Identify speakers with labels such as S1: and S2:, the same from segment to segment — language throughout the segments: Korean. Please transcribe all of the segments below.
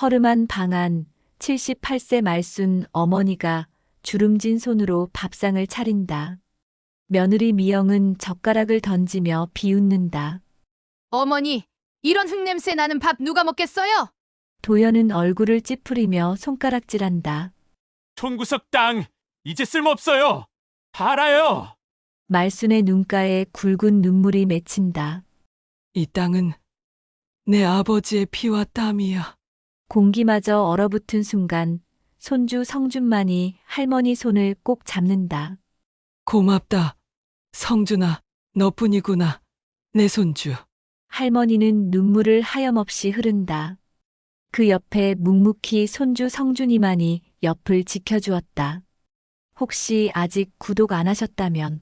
S1: 허름한 방 안 78세 말순 어머니가 주름진 손으로 밥상을 차린다. 며느리 미영은 젓가락을 던지며 비웃는다.
S2: 어머니, 이런 흙냄새 나는 밥 누가 먹겠어요?
S1: 도연은 얼굴을 찌푸리며 손가락질한다.
S3: 총구석 땅 이제 쓸모없어요. 팔아요.
S1: 말순의 눈가에 굵은 눈물이 맺힌다.
S4: 이 땅은 내 아버지의 피와 땀이야.
S1: 공기마저 얼어붙은 순간 손주 성준만이 할머니 손을 꼭 잡는다.
S4: 고맙다. 성준아, 너뿐이구나. 내 손주.
S1: 할머니는 눈물을 하염없이 흐른다. 그 옆에 묵묵히 손주 성준이만이 옆을 지켜주었다. 혹시 아직 구독 안 하셨다면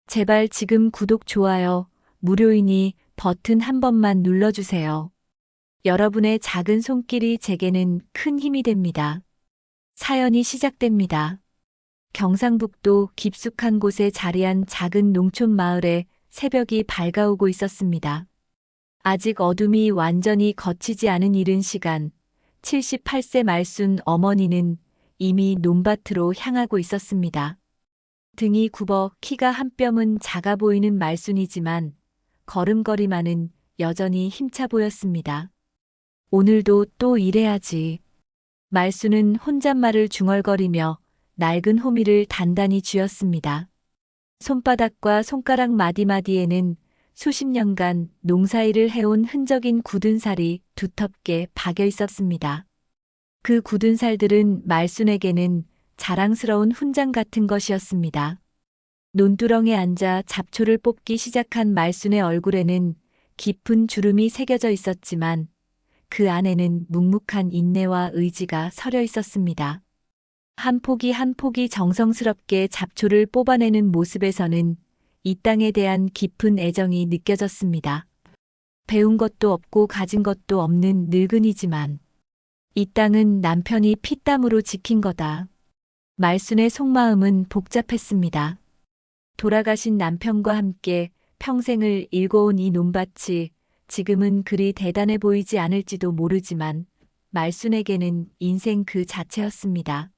S1: 제발 지금 구독, 좋아요, 무료이니 버튼 한 번만 눌러주세요. 여러분의 작은 손길이 제게는 큰 힘이 됩니다. 사연이 시작됩니다. 경상북도 깊숙한 곳에 자리한 작은 농촌 마을에 새벽이 밝아오고 있었습니다. 아직 어둠이 완전히 걷히지 않은 이른 시간, 78세 말순 어머니는 이미 논밭으로 향하고 있었습니다. 등이 굽어 키가 한 뼘은 작아 보이는 말순이지만 걸음걸이만은 여전히 힘차 보였습니다. 오늘도 또 일해야지. 말순은 혼잣말을 중얼거리며 낡은 호미를 단단히 쥐었습니다. 손바닥과 손가락 마디마디에는 수십 년간 농사일을 해온 흔적인 굳은 살이 두텁게 박여 있었습니다. 그 굳은 살들은 말순에게는 자랑스러운 훈장 같은 것이었습니다. 논두렁에 앉아 잡초를 뽑기 시작한 말순의 얼굴에는 깊은 주름이 새겨져 있었지만 그 안에는 묵묵한 인내와 의지가 서려 있었습니다. 한 포기 한 포기 정성스럽게 잡초를 뽑아내는 모습에서는 이 땅에 대한 깊은 애정이 느껴졌습니다. 배운 것도 없고 가진 것도 없는 늙은이지만 이 땅은 남편이 피땀으로 지킨 거다. 말순의 속마음은 복잡했습니다. 돌아가신 남편과 함께 평생을 일궈온 이 논밭이 지금은 그리 대단해 보이지 않을지도 모르지만 말순에게는 인생 그 자체였습니다.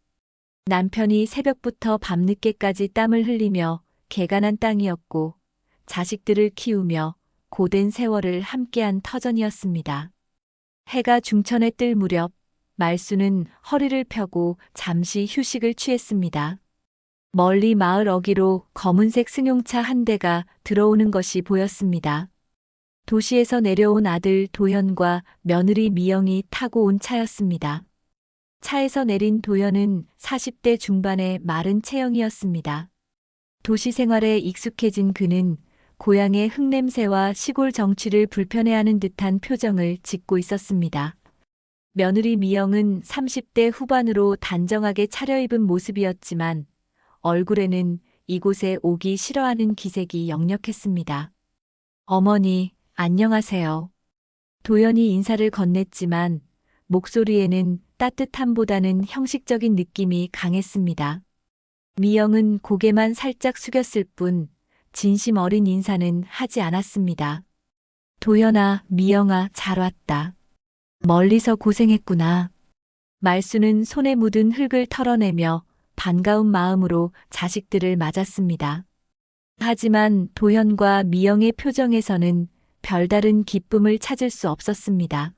S1: 남편이 새벽부터 밤늦게까지 땀을 흘리며 개간한 땅이었고 자식들을 키우며 고된 세월을 함께한 터전이었습니다. 해가 중천에 뜰 무렵 말순은 허리를 펴고 잠시 휴식을 취했습니다. 멀리 마을 어귀로 검은색 승용차 한 대가 들어오는 것이 보였습니다. 도시에서 내려온 아들 도현과 며느리 미영이 타고 온 차였습니다. 차에서 내린 도현은 40대 중반의 마른 체형이었습니다. 도시 생활에 익숙해진 그는 고향의 흙냄새와 시골 정취를 불편해하는 듯한 표정을 짓고 있었습니다. 며느리 미영은 30대 후반으로 단정하게 차려입은 모습이었지만 얼굴에는 이곳에 오기 싫어하는 기색이 역력했습니다. 어머니, 안녕하세요. 도연이 인사를 건넸지만 목소리에는 따뜻함보다는 형식적인 느낌이 강했습니다. 미영은 고개만 살짝 숙였을 뿐 진심 어린 인사는 하지 않았습니다. 도연아, 미영아, 잘 왔다. 멀리서 고생했구나. 말순은 손에 묻은 흙을 털어내며 반가운 마음으로 자식들을 맞았습니다. 하지만 도현과 미영의 표정에서는 별다른 기쁨을 찾을 수 없었습니다.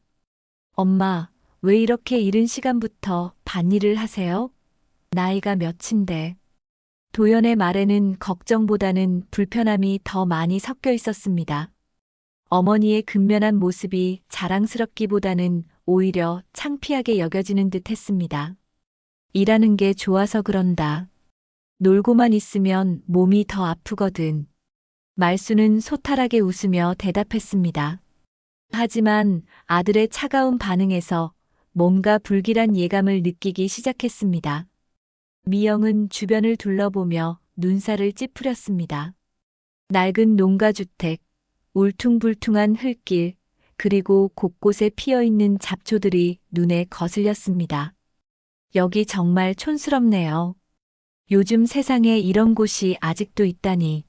S1: 엄마, 왜 이렇게 이른 시간부터 밭일을 하세요? 나이가 몇인데. 도연의 말에는 걱정보다는 불편함이 더 많이 섞여 있었습니다. 어머니의 근면한 모습이 자랑스럽기보다는 오히려 창피하게 여겨지는 듯 했습니다. 일하는 게 좋아서 그런다. 놀고만 있으면 몸이 더 아프거든. 말순은 소탈하게 웃으며 대답했습니다. 하지만 아들의 차가운 반응에서 뭔가 불길한 예감을 느끼기 시작했습니다. 미영은 주변을 둘러보며 눈살을 찌푸렸습니다. 낡은 농가주택, 울퉁불퉁한 흙길, 그리고 곳곳에 피어있는 잡초들이 눈에 거슬렸습니다. 여기 정말 촌스럽네요. 요즘 세상에 이런 곳이 아직도 있다니.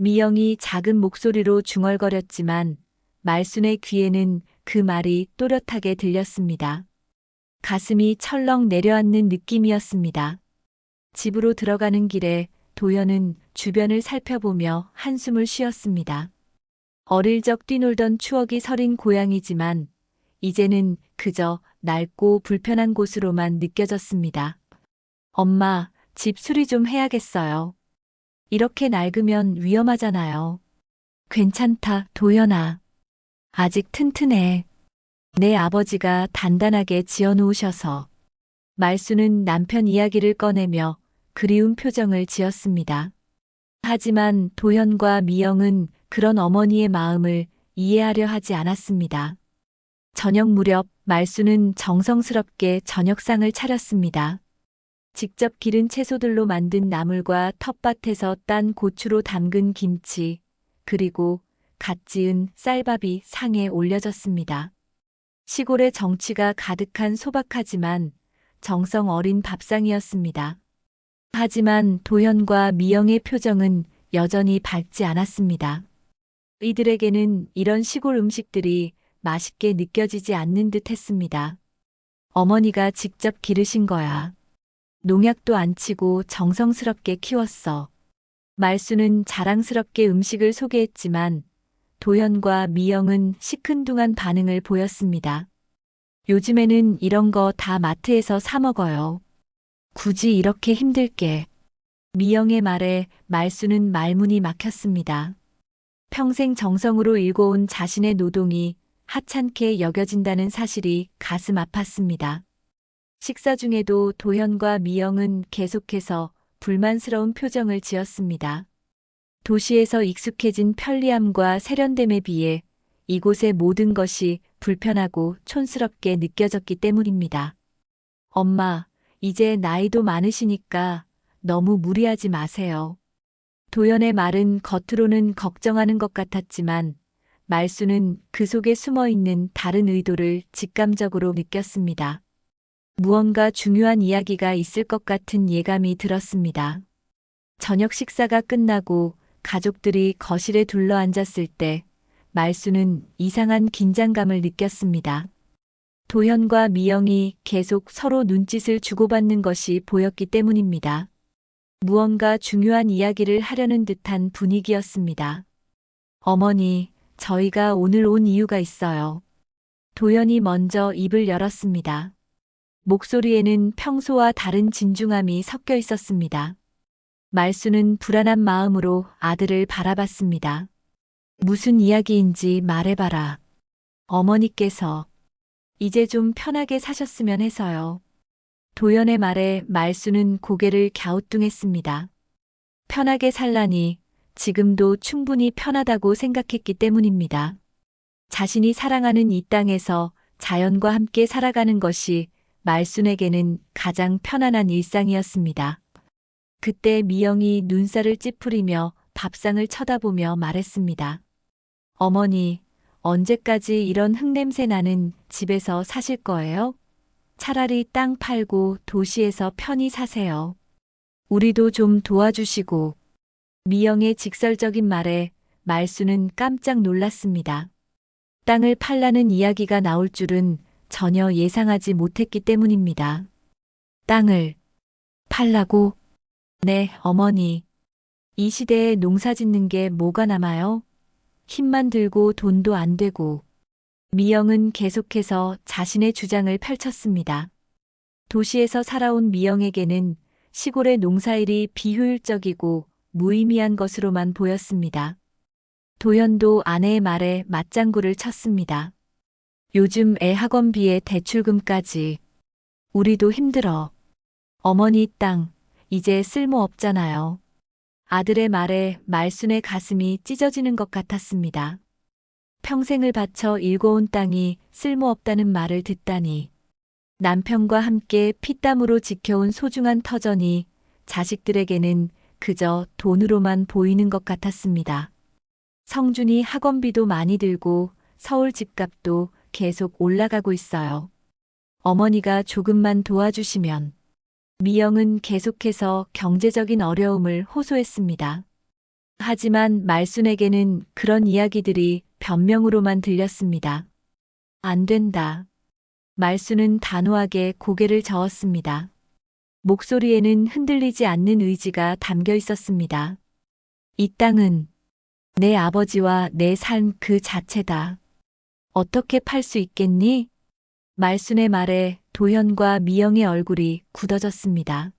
S1: 미영이 작은 목소리로 중얼거렸지만 말순의 귀에는 그 말이 또렷하게 들렸습니다. 가슴이 철렁 내려앉는 느낌이었습니다. 집으로 들어가는 길에 도연은 주변을 살펴보며 한숨을 쉬었습니다. 어릴 적 뛰놀던 추억이 서린 고향이지만 이제는 그저 낡고 불편한 곳으로만 느껴졌습니다. 엄마, 집 수리 좀 해야겠어요. 이렇게 낡으면 위험하잖아요. 괜찮다, 도연아. 아직 튼튼해. 내 아버지가 단단하게 지어놓으셔서. 말수는 남편 이야기를 꺼내며 그리운 표정을 지었습니다. 하지만 도현과 미영은 그런 어머니의 마음을 이해하려 하지 않았습니다. 저녁 무렵 말수는 정성스럽게 저녁상을 차렸습니다. 직접 기른 채소들로 만든 나물과 텃밭에서 딴 고추로 담근 김치, 그리고 갓 지은 쌀밥이 상에 올려졌습니다. 시골의 정취가 가득한 소박하지만 정성 어린 밥상이었습니다. 하지만 도현과 미영의 표정은 여전히 밝지 않았습니다. 이들에게는 이런 시골 음식들이 맛있게 느껴지지 않는 듯 했습니다. 어머니가 직접 기르신 거야. 농약도 안 치고 정성스럽게 키웠어. 말수는 자랑스럽게 음식을 소개했지만 도현과 미영은 시큰둥한 반응을 보였습니다. 요즘에는 이런 거 다 마트에서 사 먹어요. 굳이 이렇게 힘들게. 미영의 말에 말수는 말문이 막혔습니다. 평생 정성으로 일궈온 자신의 노동이 하찮게 여겨진다는 사실이 가슴 아팠습니다. 식사 중에도 도현과 미영은 계속해서 불만스러운 표정을 지었습니다. 도시에서 익숙해진 편리함과 세련됨에 비해 이곳의 모든 것이 불편하고 촌스럽게 느껴졌기 때문입니다. 엄마, 이제 나이도 많으시니까 너무 무리하지 마세요. 도연의 말은 겉으로는 걱정하는 것 같았지만 말수는 그 속에 숨어 있는 다른 의도를 직감적으로 느꼈습니다. 무언가 중요한 이야기가 있을 것 같은 예감이 들었습니다. 저녁 식사가 끝나고 가족들이 거실에 둘러앉았을 때 말수는 이상한 긴장감을 느꼈습니다. 도현과 미영이 계속 서로 눈짓을 주고받는 것이 보였기 때문입니다. 무언가 중요한 이야기를 하려는 듯한 분위기였습니다. 어머니, 저희가 오늘 온 이유가 있어요. 도연이 먼저 입을 열었습니다. 목소리에는 평소와 다른 진중함이 섞여 있었습니다. 말수는 불안한 마음으로 아들을 바라봤습니다. 무슨 이야기인지 말해봐라. 어머니께서 이제 좀 편하게 사셨으면 해서요. 도연의 말에 말수는 고개를 갸우뚱했습니다. 편하게 살라니 지금도 충분히 편하다고 생각했기 때문입니다. 자신이 사랑하는 이 땅에서 자연과 함께 살아가는 것이 말순에게는 가장 편안한 일상이었습니다. 그때 미영이 눈살을 찌푸리며 밥상을 쳐다보며 말했습니다. 어머니, 언제까지 이런 흙냄새 나는 집에서 사실 거예요? 차라리 땅 팔고 도시에서 편히 사세요. 우리도 좀 도와주시고. 미영의 직설적인 말에 말수는 깜짝 놀랐습니다. 땅을 팔라는 이야기가 나올 줄은 전혀 예상하지 못했기 때문입니다. 땅을 팔라고? 네, 어머니. 이 시대에 농사 짓는 게 뭐가 남아요? 힘만 들고 돈도 안 되고. 미영은 계속해서 자신의 주장을 펼쳤습니다. 도시에서 살아온 미영에게는 시골의 농사일이 비효율적이고 무의미한 것으로만 보였습니다. 도연도 아내의 말에 맞장구를 쳤습니다. 요즘 애 학원비에 대출금까지. 우리도 힘들어. 어머니 땅, 이제 쓸모 없잖아요. 아들의 말에 말순의 가슴이 찢어지는 것 같았습니다. 평생을 바쳐 일궈온 땅이 쓸모없다는 말을 듣다니. 남편과 함께 피땀으로 지켜온 소중한 터전이 자식들에게는 그저 돈으로만 보이는 것 같았습니다. 성준이 학원비도 많이 들고 서울 집값도 계속 올라가고 있어요. 어머니가 조금만 도와주시면. 미영은 계속해서 경제적인 어려움을 호소했습니다. 하지만 말순에게는 그런 이야기들이 변명으로만 들렸습니다. 안 된다. 말수는 단호하게 고개를 저었습니다. 목소리에는 흔들리지 않는 의지가 담겨 있었습니다. 이 땅은 내 아버지와 내 삶 그 자체다. 어떻게 팔 수 있겠니? 말순의 말에 도현과 미영의 얼굴이 굳어졌습니다.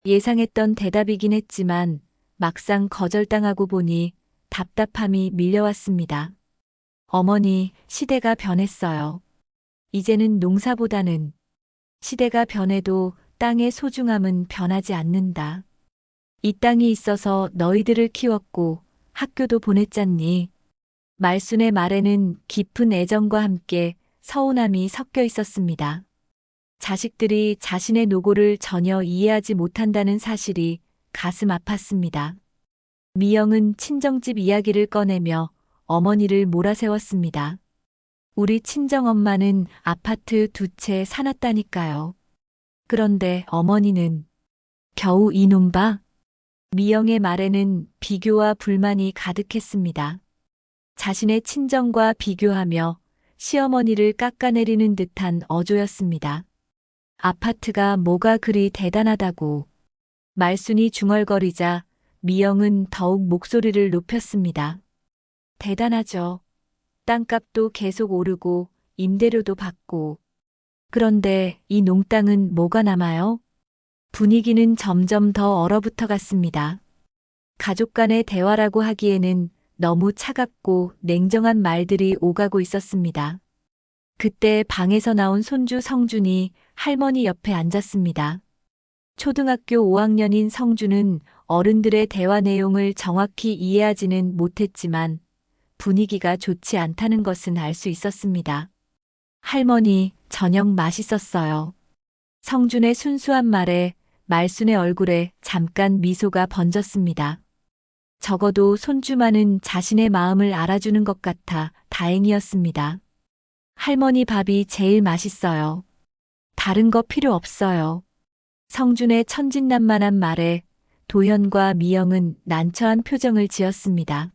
S1: 예상했던 대답이긴 했지만 막상 거절당하고 보니 답답함이 밀려왔습니다. 어머니, 시대가 변했어요. 이제는 농사보다는 시대가 변해도 땅의 소중함은 변하지 않는다. 이 땅이 있어서 너희들을 키웠고 학교도 보냈잖니. 말순의 말에는 깊은 애정과 함께 서운함이 섞여 있었습니다. 자식들이 자신의 노고를 전혀 이해하지 못한다는 사실이 가슴 아팠습니다. 미영은 친정집 이야기를 꺼내며 어머니를 몰아세웠습니다. 우리 친정엄마는 아파트 2채 사놨다니까요. 그런데 어머니는 겨우 이놈 봐. 미영의 말에는 비교와 불만이 가득했습니다. 자신의 친정과 비교하며 시어머니를 깎아내리는 듯한 어조였습니다. 아파트가 뭐가 그리 대단하다고. 말순이 중얼거리자 미영은 더욱 목소리를 높였습니다. 대단하죠. 땅값도 계속 오르고 임대료도 받고. 그런데 이 농땅은 뭐가 남아요? 분위기는 점점 더 얼어붙어 갔습니다. 가족 간의 대화라고 하기에는 너무 차갑고 냉정한 말들이 오가고 있었습니다. 그때 방에서 나온 손주 성준이 할머니 옆에 앉았습니다. 초등학교 5학년인 성준은 어른들의 대화 내용을 정확히 이해하지는 못했지만 분위기가 좋지 않다는 것은 알 수 있었습니다. 할머니, 저녁 맛있었어요. 성준의 순수한 말에 말순의 얼굴에 잠깐 미소가 번졌습니다. 적어도 손주만은 자신의 마음을 알아주는 것 같아 다행이었습니다. 할머니 밥이 제일 맛있어요. 다른 거 필요 없어요. 성준의 천진난만한 말에 도현과 미영은 난처한 표정을 지었습니다.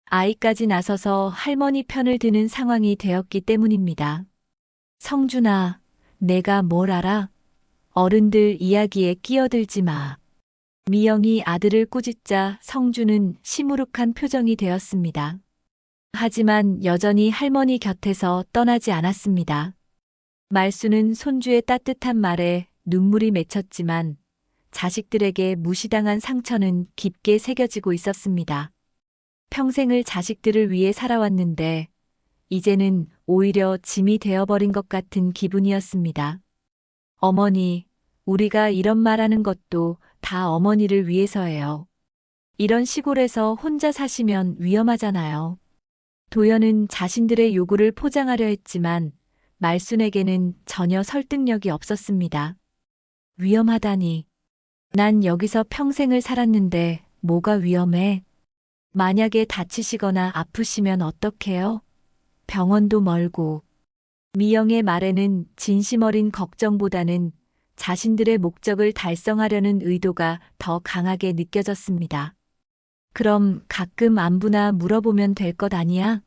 S1: 아이까지 나서서 할머니 편을 드는 상황이 되었기 때문입니다. 성준아, 내가 뭘 알아? 어른들 이야기에 끼어들지 마. 미영이 아들을 꾸짖자 성준은 시무룩한 표정이 되었습니다. 하지만 여전히 할머니 곁에서 떠나지 않았습니다. 말수는 손주의 따뜻한 말에 눈물이 맺혔지만 자식들에게 무시당한 상처는 깊게 새겨지고 있었습니다. 평생을 자식들을 위해 살아왔는데 이제는 오히려 짐이 되어버린 것 같은 기분이었습니다. 어머니, 우리가 이런 말하는 것도 다 어머니를 위해서예요. 이런 시골에서 혼자 사시면 위험하잖아요. 도연은 자신들의 요구를 포장하려 했지만 말순에게는 전혀 설득력이 없었습니다. 위험하다니. 난 여기서 평생을 살았는데 뭐가 위험해? 만약에 다치시거나 아프시면 어떡해요? 병원도 멀고. 미영의 말에는 진심 어린 걱정보다는 자신들의 목적을 달성하려는 의도가 더 강하게 느껴졌습니다. 그럼 가끔 안부나 물어보면 될 것 아니야?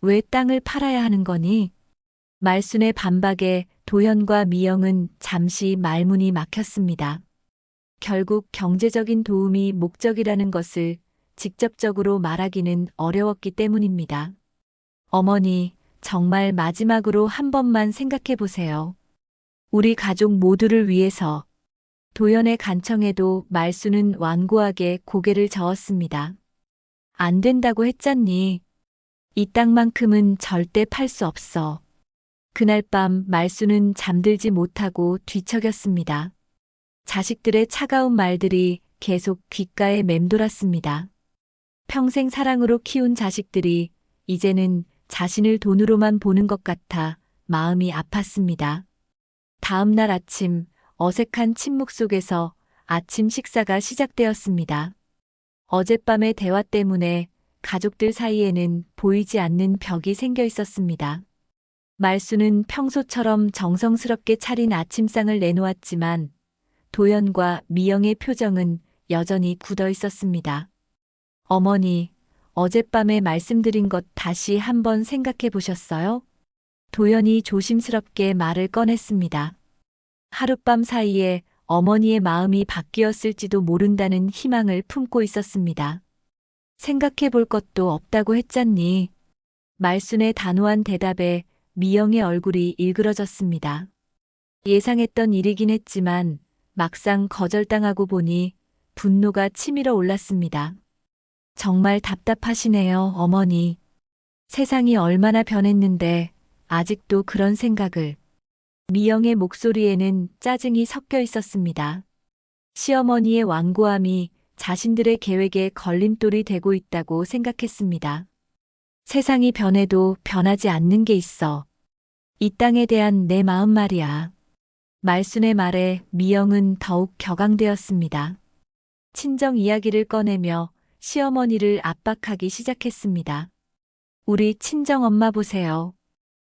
S1: 왜 땅을 팔아야 하는 거니? 말순의 반박에 도현과 미영은 잠시 말문이 막혔습니다. 결국 경제적인 도움이 목적이라는 것을 직접적으로 말하기는 어려웠기 때문입니다. 어머니, 정말 마지막으로 한 번만 생각해 보세요. 우리 가족 모두를 위해서. 도연의 간청에도 말수는 완고하게 고개를 저었습니다. 안 된다고 했잖니. 이 땅만큼은 절대 팔 수 없어. 그날 밤 말수는 잠들지 못하고 뒤척였습니다. 자식들의 차가운 말들이 계속 귓가에 맴돌았습니다. 평생 사랑으로 키운 자식들이 이제는 자신을 돈으로만 보는 것 같아 마음이 아팠습니다. 다음 날 아침, 어색한 침묵 속에서 아침 식사가 시작되었습니다. 어젯밤의 대화 때문에 가족들 사이에는 보이지 않는 벽이 생겨 있었습니다. 말수는 평소처럼 정성스럽게 차린 아침상을 내놓았지만 도연과 미영의 표정은 여전히 굳어 있었습니다. 어머니, 어젯밤에 말씀드린 것 다시 한번 생각해 보셨어요? 도연이 조심스럽게 말을 꺼냈습니다. 하룻밤 사이에 어머니의 마음이 바뀌었을지도 모른다는 희망을 품고 있었습니다. 생각해 볼 것도 없다고 했잖니. 말순의 단호한 대답에 미영의 얼굴이 일그러졌습니다. 예상했던 일이긴 했지만 막상 거절당하고 보니 분노가 치밀어 올랐습니다. 정말 답답하시네요, 어머니. 세상이 얼마나 변했는데 아직도 그런 생각을. 미영의 목소리에는 짜증이 섞여 있었습니다. 시어머니의 완고함이 자신들의 계획에 걸림돌이 되고 있다고 생각했습니다. 세상이 변해도 변하지 않는 게 있어. 이 땅에 대한 내 마음 말이야. 말순의 말에 미영은 더욱 격앙되었습니다. 친정 이야기를 꺼내며 시어머니를 압박하기 시작했습니다. 우리 친정엄마 보세요.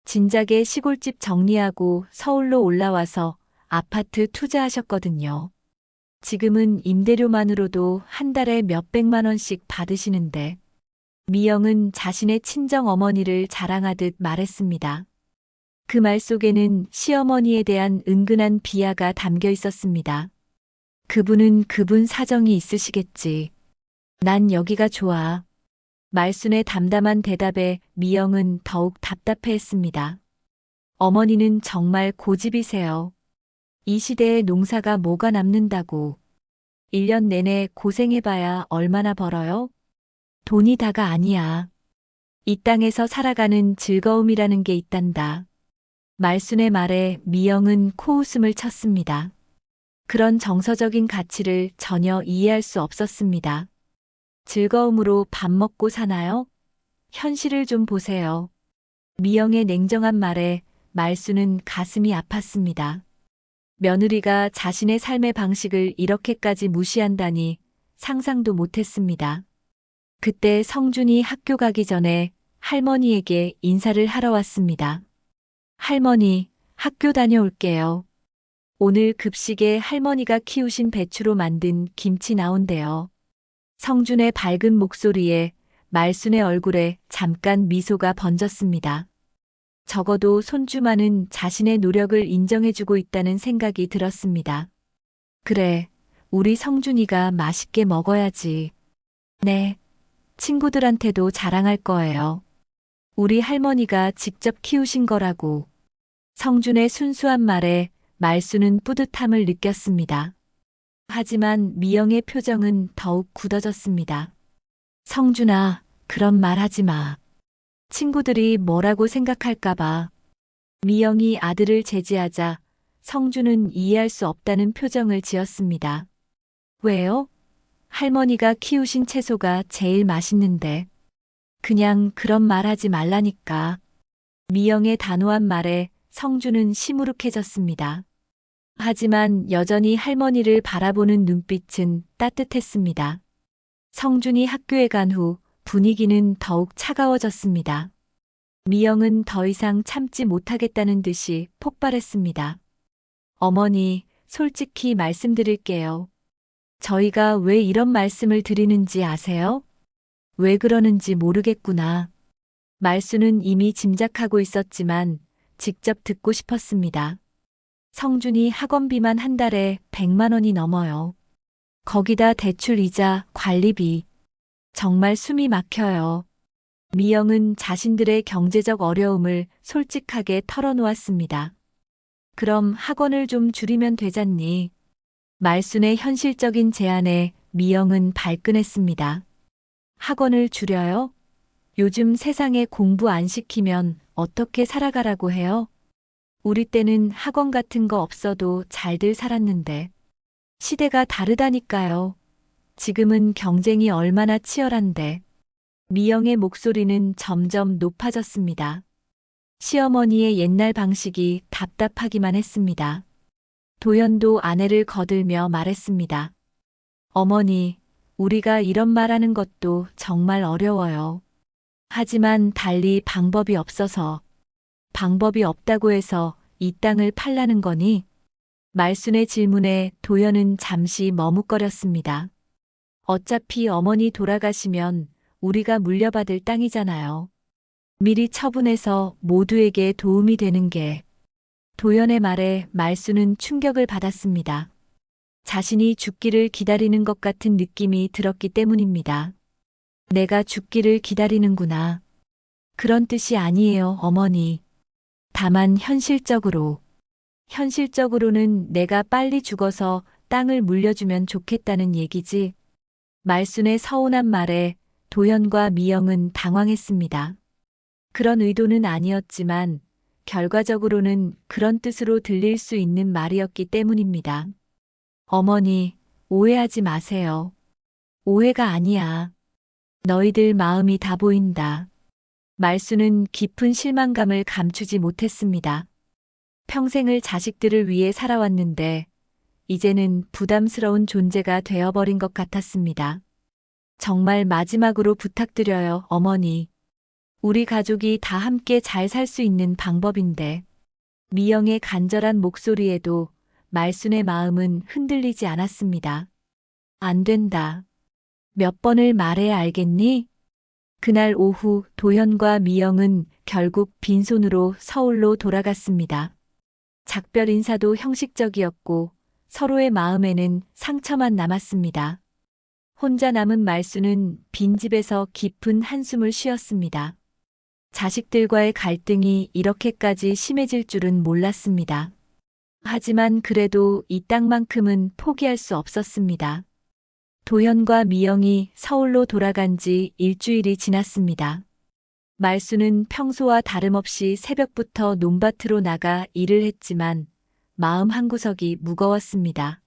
S1: 진작에 시골집 정리하고 서울로 올라와서 아파트 투자하셨거든요. 지금은 임대료만으로도 한 달에 몇백만 원씩 받으시는데. 미영은 자신의 친정 어머니를 자랑하듯 말했습니다. 그 말 속에는 시어머니에 대한 은근한 비하가 담겨 있었습니다. 그분은 그분 사정이 있으시겠지. 난 여기가 좋아. 말순의 담담한 대답에 미영은 더욱 답답해했습니다. 어머니는 정말 고집이세요. 이 시대에 농사가 뭐가 남는다고. 1년 내내 고생해봐야 얼마나 벌어요? 돈이 다가 아니야. 이 땅에서 살아가는 즐거움이라는 게 있단다. 말순의 말에 미영은 코웃음을 쳤습니다. 그런 정서적인 가치를 전혀 이해할 수 없었습니다. 즐거움으로 밥 먹고 사나요? 현실을 좀 보세요. 미영의 냉정한 말에 말순은 가슴이 아팠습니다. 며느리가 자신의 삶의 방식을 이렇게까지 무시한다니 상상도 못했습니다. 그때 성준이 학교 가기 전에 할머니에게 인사를 하러 왔습니다. 할머니, 학교 다녀올게요. 오늘 급식에 할머니가 키우신 배추로 만든 김치 나온대요. 성준의 밝은 목소리에 말순의 얼굴에 잠깐 미소가 번졌습니다. 적어도 손주마는 자신의 노력을 인정해주고 있다는 생각이 들었습니다. 그래, 우리 성준이가 맛있게 먹어야지. 네, 친구들한테도 자랑할 거예요. 우리 할머니가 직접 키우신 거라고. 성준의 순수한 말에 말순은 뿌듯함을 느꼈습니다. 하지만 미영의 표정은 더욱 굳어졌습니다. 성준아, 그런 말 하지 마. 친구들이 뭐라고 생각할까봐. 미영이 아들을 제지하자 성준은 이해할 수 없다는 표정을 지었습니다. 왜요? 할머니가 키우신 채소가 제일 맛있는데. 그냥 그런 말 하지 말라니까. 미영의 단호한 말에 성준은 시무룩해졌습니다. 하지만 여전히 할머니를 바라보는 눈빛은 따뜻했습니다. 성준이 학교에 간 후 분위기는 더욱 차가워졌습니다. 미영은 더 이상 참지 못하겠다는 듯이 폭발했습니다. 어머니, 솔직히 말씀드릴게요. 저희가 왜 이런 말씀을 드리는지 아세요? 왜 그러는지 모르겠구나. 말수는 이미 짐작하고 있었지만 직접 듣고 싶었습니다. 성준이 학원비만 한 달에 100만 원이 넘어요. 거기다 대출 이자, 관리비. 정말 숨이 막혀요. 미영은 자신들의 경제적 어려움을 솔직하게 털어놓았습니다. 그럼 학원을 좀 줄이면 되잖니. 말순의 현실적인 제안에 미영은 발끈했습니다. 학원을 줄여요? 요즘 세상에 공부 안 시키면 어떻게 살아가라고 해요? 우리 때는 학원 같은 거 없어도 잘들 살았는데. 시대가 다르다니까요. 지금은 경쟁이 얼마나 치열한데. 미영의 목소리는 점점 높아졌습니다. 시어머니의 옛날 방식이 답답하기만 했습니다. 도연도 아내를 거들며 말했습니다. 어머니, 우리가 이런 말하는 것도 정말 어려워요. 하지만 달리 방법이 없어서. 방법이 없다고 해서 이 땅을 팔라는 거니? 말순의 질문에 도연은 잠시 머뭇거렸습니다. 어차피 어머니 돌아가시면 우리가 물려받을 땅이잖아요. 미리 처분해서 모두에게 도움이 되는 게. 도연의 말에 말수는 충격을 받았습니다. 자신이 죽기를 기다리는 것 같은 느낌이 들었기 때문입니다. 내가 죽기를 기다리는구나. 그런 뜻이 아니에요, 어머니. 다만 현실적으로는 내가 빨리 죽어서 땅을 물려주면 좋겠다는 얘기지. 말순의 서운한 말에 도연과 미영은 당황했습니다. 그런 의도는 아니었지만 결과적으로는 그런 뜻으로 들릴 수 있는 말이었기 때문입니다. 어머니, 오해하지 마세요. 오해가 아니야. 너희들 마음이 다 보인다. 말수는 깊은 실망감을 감추지 못했습니다. 평생을 자식들을 위해 살아왔는데 이제는 부담스러운 존재가 되어버린 것 같았습니다. 정말 마지막으로 부탁드려요, 어머니. 우리 가족이 다 함께 잘 살 수 있는 방법인데. 미영의 간절한 목소리에도 말순의 마음은 흔들리지 않았습니다. 안 된다. 몇 번을 말해야 알겠니? 그날 오후 도현과 미영은 결국 빈손으로 서울로 돌아갔습니다. 작별 인사도 형식적이었고 서로의 마음에는 상처만 남았습니다. 혼자 남은 말수는 빈집에서 깊은 한숨을 쉬었습니다. 자식들과의 갈등이 이렇게까지 심해질 줄은 몰랐습니다. 하지만 그래도 이 땅만큼은 포기할 수 없었습니다. 도현과 미영이 서울로 돌아간 지 일주일이 지났습니다. 말수는 평소와 다름없이 새벽부터 논밭으로 나가 일을 했지만 마음 한구석이 무거웠습니다.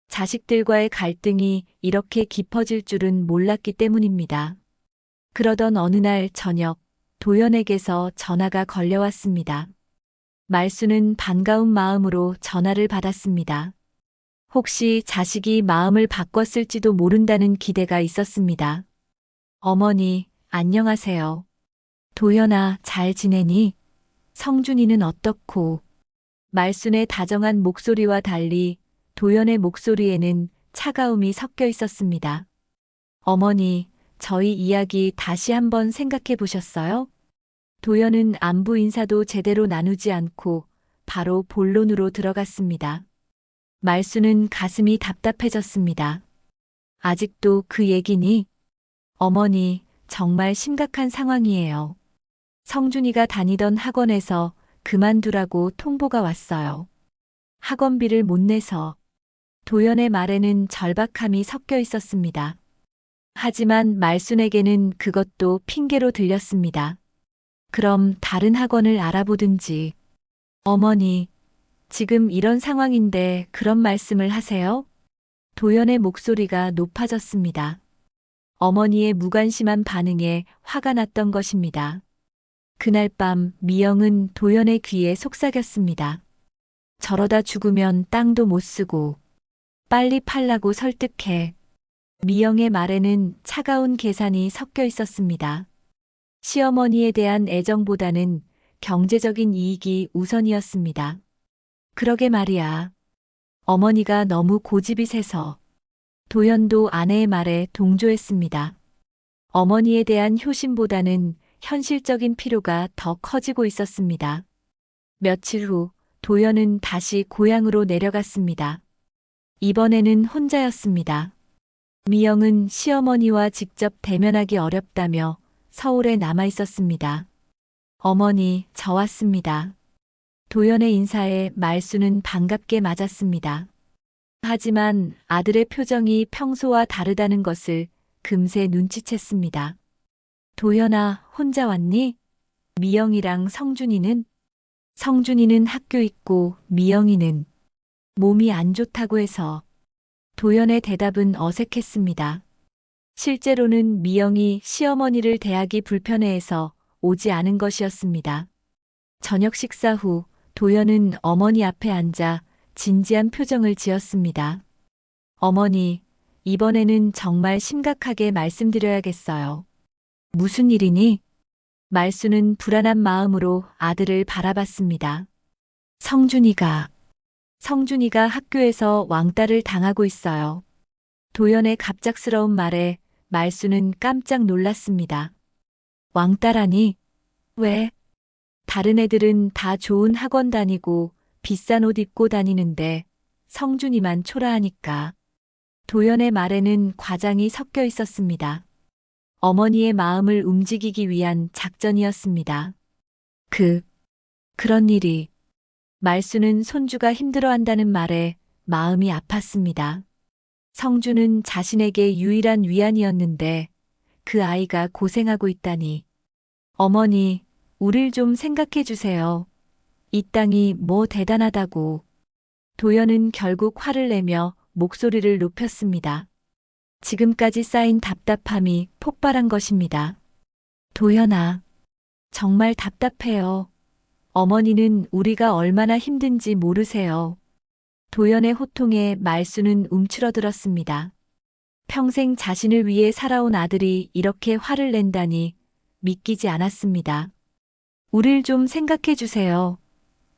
S1: 자식들과의 갈등이 이렇게 깊어질 줄은 몰랐기 때문입니다. 그러던 어느 날 저녁, 도연에게서 전화가 걸려왔습니다. 말수는 반가운 마음으로 전화를 받았습니다. 혹시 자식이 마음을 바꿨을지도 모른다는 기대가 있었습니다. 어머니, 안녕하세요. 도연아, 잘 지내니? 성준이는 어떻고? 말순의 다정한 목소리와 달리 도연의 목소리에는 차가움이 섞여 있었습니다. 어머니, 저희 이야기 다시 한번 생각해 보셨어요? 도연은 안부 인사도 제대로 나누지 않고 바로 본론으로 들어갔습니다. 말수는 가슴이 답답해졌습니다. 아직도 그 얘기니? 어머니, 정말 심각한 상황이에요. 성준이가 다니던 학원에서 그만두라고 통보가 왔어요. 학원비를 못 내서. 도연의 말에는 절박함이 섞여 있었습니다. 하지만 말순에게는 그것도 핑계로 들렸습니다. 그럼 다른 학원을 알아보든지. 어머니, 지금 이런 상황인데 그런 말씀을 하세요? 도연의 목소리가 높아졌습니다. 어머니의 무관심한 반응에 화가 났던 것입니다. 그날 밤 미영은 도연의 귀에 속삭였습니다. 저러다 죽으면 땅도 못 쓰고 빨리 팔라고 설득해. 미영의 말에는 차가운 계산이 섞여 있었습니다. 시어머니에 대한 애정보다는 경제적인 이익이 우선이었습니다. 그러게 말이야. 어머니가 너무 고집이 세서. 도연도 아내의 말에 동조했습니다. 어머니에 대한 효심보다는 현실적인 필요가 더 커지고 있었습니다. 며칠 후 도연은 다시 고향으로 내려갔습니다. 이번에는 혼자였습니다. 미영은 시어머니와 직접 대면하기 어렵다며 서울에 남아 있었습니다. 어머니, 저 왔습니다. 도연의 인사에 말수는 반갑게 맞았습니다. 하지만 아들의 표정이 평소와 다르다는 것을 금세 눈치챘습니다. 도연아, 혼자 왔니? 미영이랑 성준이는? 성준이는 학교 있고 미영이는 몸이 안 좋다고 해서. 도연의 대답은 어색했습니다. 실제로는 미영이 시어머니를 대하기 불편해해서 오지 않은 것이었습니다. 저녁 식사 후 도연은 어머니 앞에 앉아 진지한 표정을 지었습니다. 어머니, 이번에는 정말 심각하게 말씀드려야겠어요. 무슨 일이니? 말수는 불안한 마음으로 아들을 바라봤습니다. 성준이가 학교에서 왕따를 당하고 있어요. 도연의 갑작스러운 말에 말수는 깜짝 놀랐습니다. 왕따라니? 왜? 다른 애들은 다 좋은 학원 다니고 비싼 옷 입고 다니는데 성준이만 초라하니까. 도연의 말에는 과장이 섞여 있었습니다. 어머니의 마음을 움직이기 위한 작전이었습니다. 그런 일이. 말수는 손주가 힘들어한다는 말에 마음이 아팠습니다. 성주는 자신에게 유일한 위안이었는데 그 아이가 고생하고 있다니. 어머니, 우릴 좀 생각해 주세요. 이 땅이 뭐 대단하다고. 도연은 결국 화를 내며 목소리를 높였습니다. 지금까지 쌓인 답답함이 폭발한 것입니다. 도연아, 정말 답답해요. 어머니는 우리가 얼마나 힘든지 모르세요. 도연의 호통에 말수는 움츠러들었습니다. 평생 자신을 위해 살아온 아들이 이렇게 화를 낸다니 믿기지 않았습니다. 우릴 좀 생각해 주세요.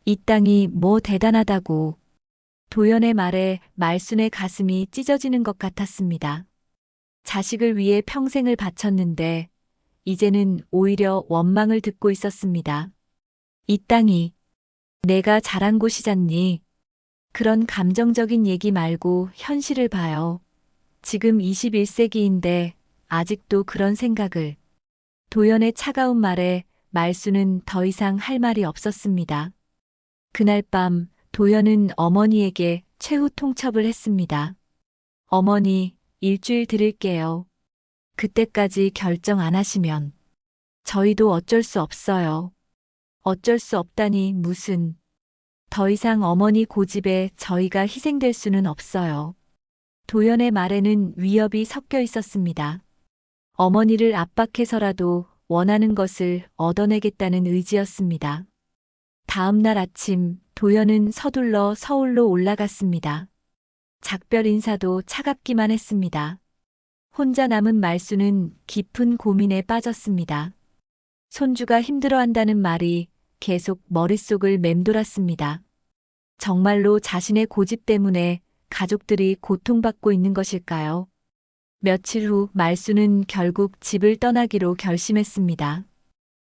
S1: 이 땅이 뭐 대단하다고. 도연의 말에 말순의 가슴이 찢어지는 것 같았습니다. 자식을 위해 평생을 바쳤는데 이제는 오히려 원망을 듣고 있었습니다. 이 땅이 내가 자란 곳이잖니. 그런 감정적인 얘기 말고 현실을 봐요. 지금 21세기인데 아직도 그런 생각을. 도연의 차가운 말에 말수는 더 이상 할 말이 없었습니다. 그날 밤 도연은 어머니에게 최후 통첩을 했습니다. 어머니, 일주일 드릴게요. 그때까지 결정 안 하시면 저희도 어쩔 수 없어요. 어쩔 수 없다니 무슨. 더 이상 어머니 고집에 저희가 희생될 수는 없어요. 도연의 말에는 위협이 섞여 있었습니다. 어머니를 압박해서라도 원하는 것을 얻어내겠다는 의지였습니다. 다음 날 아침 도연은 서둘러 서울로 올라갔습니다. 작별 인사도 차갑기만 했습니다. 혼자 남은 말수는 깊은 고민에 빠졌습니다. 손주가 힘들어한다는 말이 계속 머릿속을 맴돌았습니다. 정말로 자신의 고집 때문에 가족들이 고통받고 있는 것일까요? 며칠 후 말수는 결국 집을 떠나기로 결심했습니다.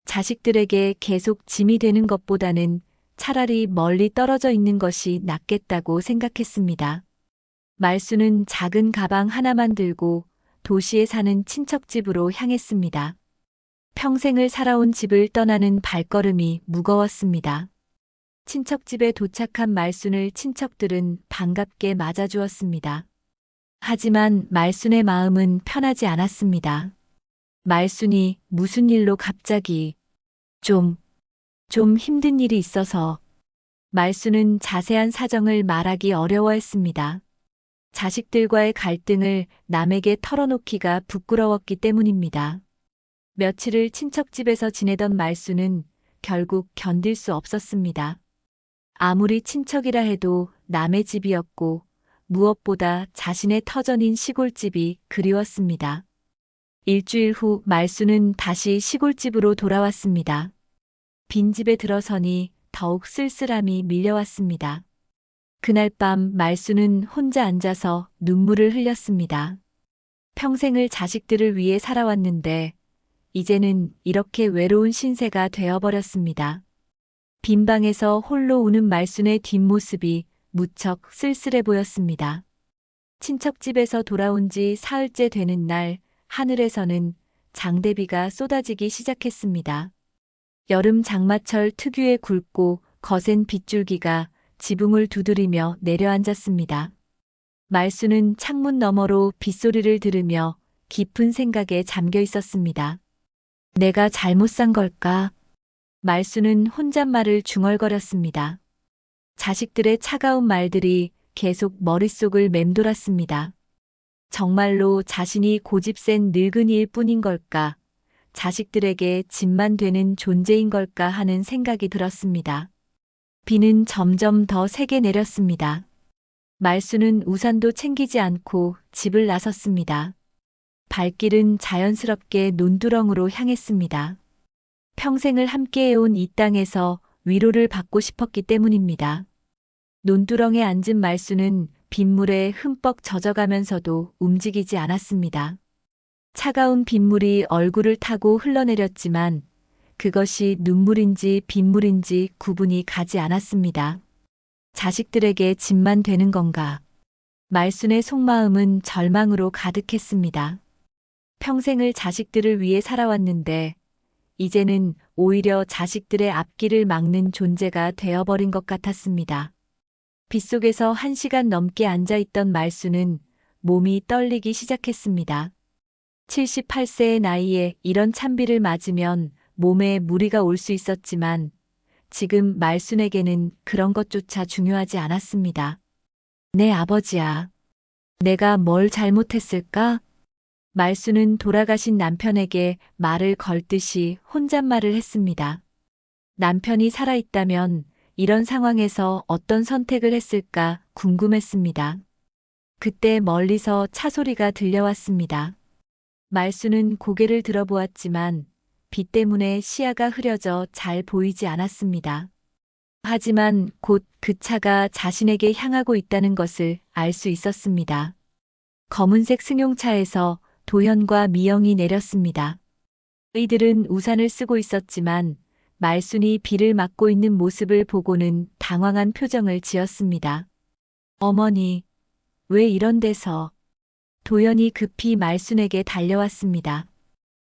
S1: 자식들에게 계속 짐이 되는 것보다는 차라리 멀리 떨어져 있는 것이 낫겠다고 생각했습니다. 말수는 작은 가방 하나만 들고 도시에 사는 친척집으로 향했습니다. 평생을 살아온 집을 떠나는 발걸음이 무거웠습니다. 친척집에 도착한 말순을 친척들은 반갑게 맞아주었습니다. 하지만 말순의 마음은 편하지 않았습니다. 말순이 무슨 일로 갑자기 좀 힘든 일이 있어서. 말순은 자세한 사정을 말하기 어려워했습니다. 자식들과의 갈등을 남에게 털어놓기가 부끄러웠기 때문입니다. 며칠을 친척집에서 지내던 말수는 결국 견딜 수 없었습니다. 아무리 친척이라 해도 남의 집이었고 무엇보다 자신의 터전인 시골집이 그리웠습니다. 일주일 후 말수는 다시 시골집으로 돌아왔습니다. 빈집에 들어서니 더욱 쓸쓸함이 밀려왔습니다. 그날 밤 말수는 혼자 앉아서 눈물을 흘렸습니다. 평생을 자식들을 위해 살아왔는데 이제는 이렇게 외로운 신세가 되어버렸습니다. 빈방에서 홀로 우는 말순의 뒷모습이 무척 쓸쓸해 보였습니다. 친척집에서 돌아온 지 사흘째 되는 날 하늘에서는 장대비가 쏟아지기 시작했습니다. 여름 장마철 특유의 굵고 거센 빗줄기가 지붕을 두드리며 내려앉았습니다. 말수는 창문 너머로 빗소리를 들으며 깊은 생각에 잠겨 있었습니다. 내가 잘못 산 걸까? 말수는 혼잣말을 중얼거렸습니다. 자식들의 차가운 말들이 계속 머릿속을 맴돌았습니다. 정말로 자신이 고집센 늙은이일 뿐인 걸까? 자식들에게 짐만 되는 존재인 걸까 하는 생각이 들었습니다. 비는 점점 더 세게 내렸습니다. 말수는 우산도 챙기지 않고 집을 나섰습니다. 발길은 자연스럽게 논두렁으로 향했습니다. 평생을 함께해온 이 땅에서 위로를 받고 싶었기 때문입니다. 논두렁에 앉은 말수는 빗물에 흠뻑 젖어가면서도 움직이지 않았습니다. 차가운 빗물이 얼굴을 타고 흘러내렸지만 그것이 눈물인지 빗물인지 구분이 가지 않았습니다. 자식들에게 짐만 되는 건가? 말순의 속마음은 절망으로 가득했습니다. 평생을 자식들을 위해 살아왔는데 이제는 오히려 자식들의 앞길을 막는 존재가 되어버린 것 같았습니다. 빗속에서 1시간 넘게 앉아있던 말순은 몸이 떨리기 시작했습니다. 78세의 나이에 이런 찬비를 맞으면 몸에 무리가 올 수 있었지만 지금 말순에게는 그런 것조차 중요하지 않았습니다. 내 아버지야. 내가 뭘 잘못했을까? 말순은 돌아가신 남편에게 말을 걸듯이 혼잣말을 했습니다. 남편이 살아있다면 이런 상황에서 어떤 선택을 했을까 궁금했습니다. 그때 멀리서 차 소리가 들려왔습니다. 말순은 고개를 들어보았지만 비 때문에 시야가 흐려져 잘 보이지 않았습니다. 하지만 곧 그 차가 자신에게 향하고 있다는 것을 알 수 있었습니다. 검은색 승용차에서 도현과 미영이 내렸습니다. 이들은 우산을 쓰고 있었지만 말순이 비를 맞고 있는 모습을 보고는 당황한 표정을 지었습니다. 어머니, 왜 이런 데서? 도현이 급히 말순에게 달려왔습니다.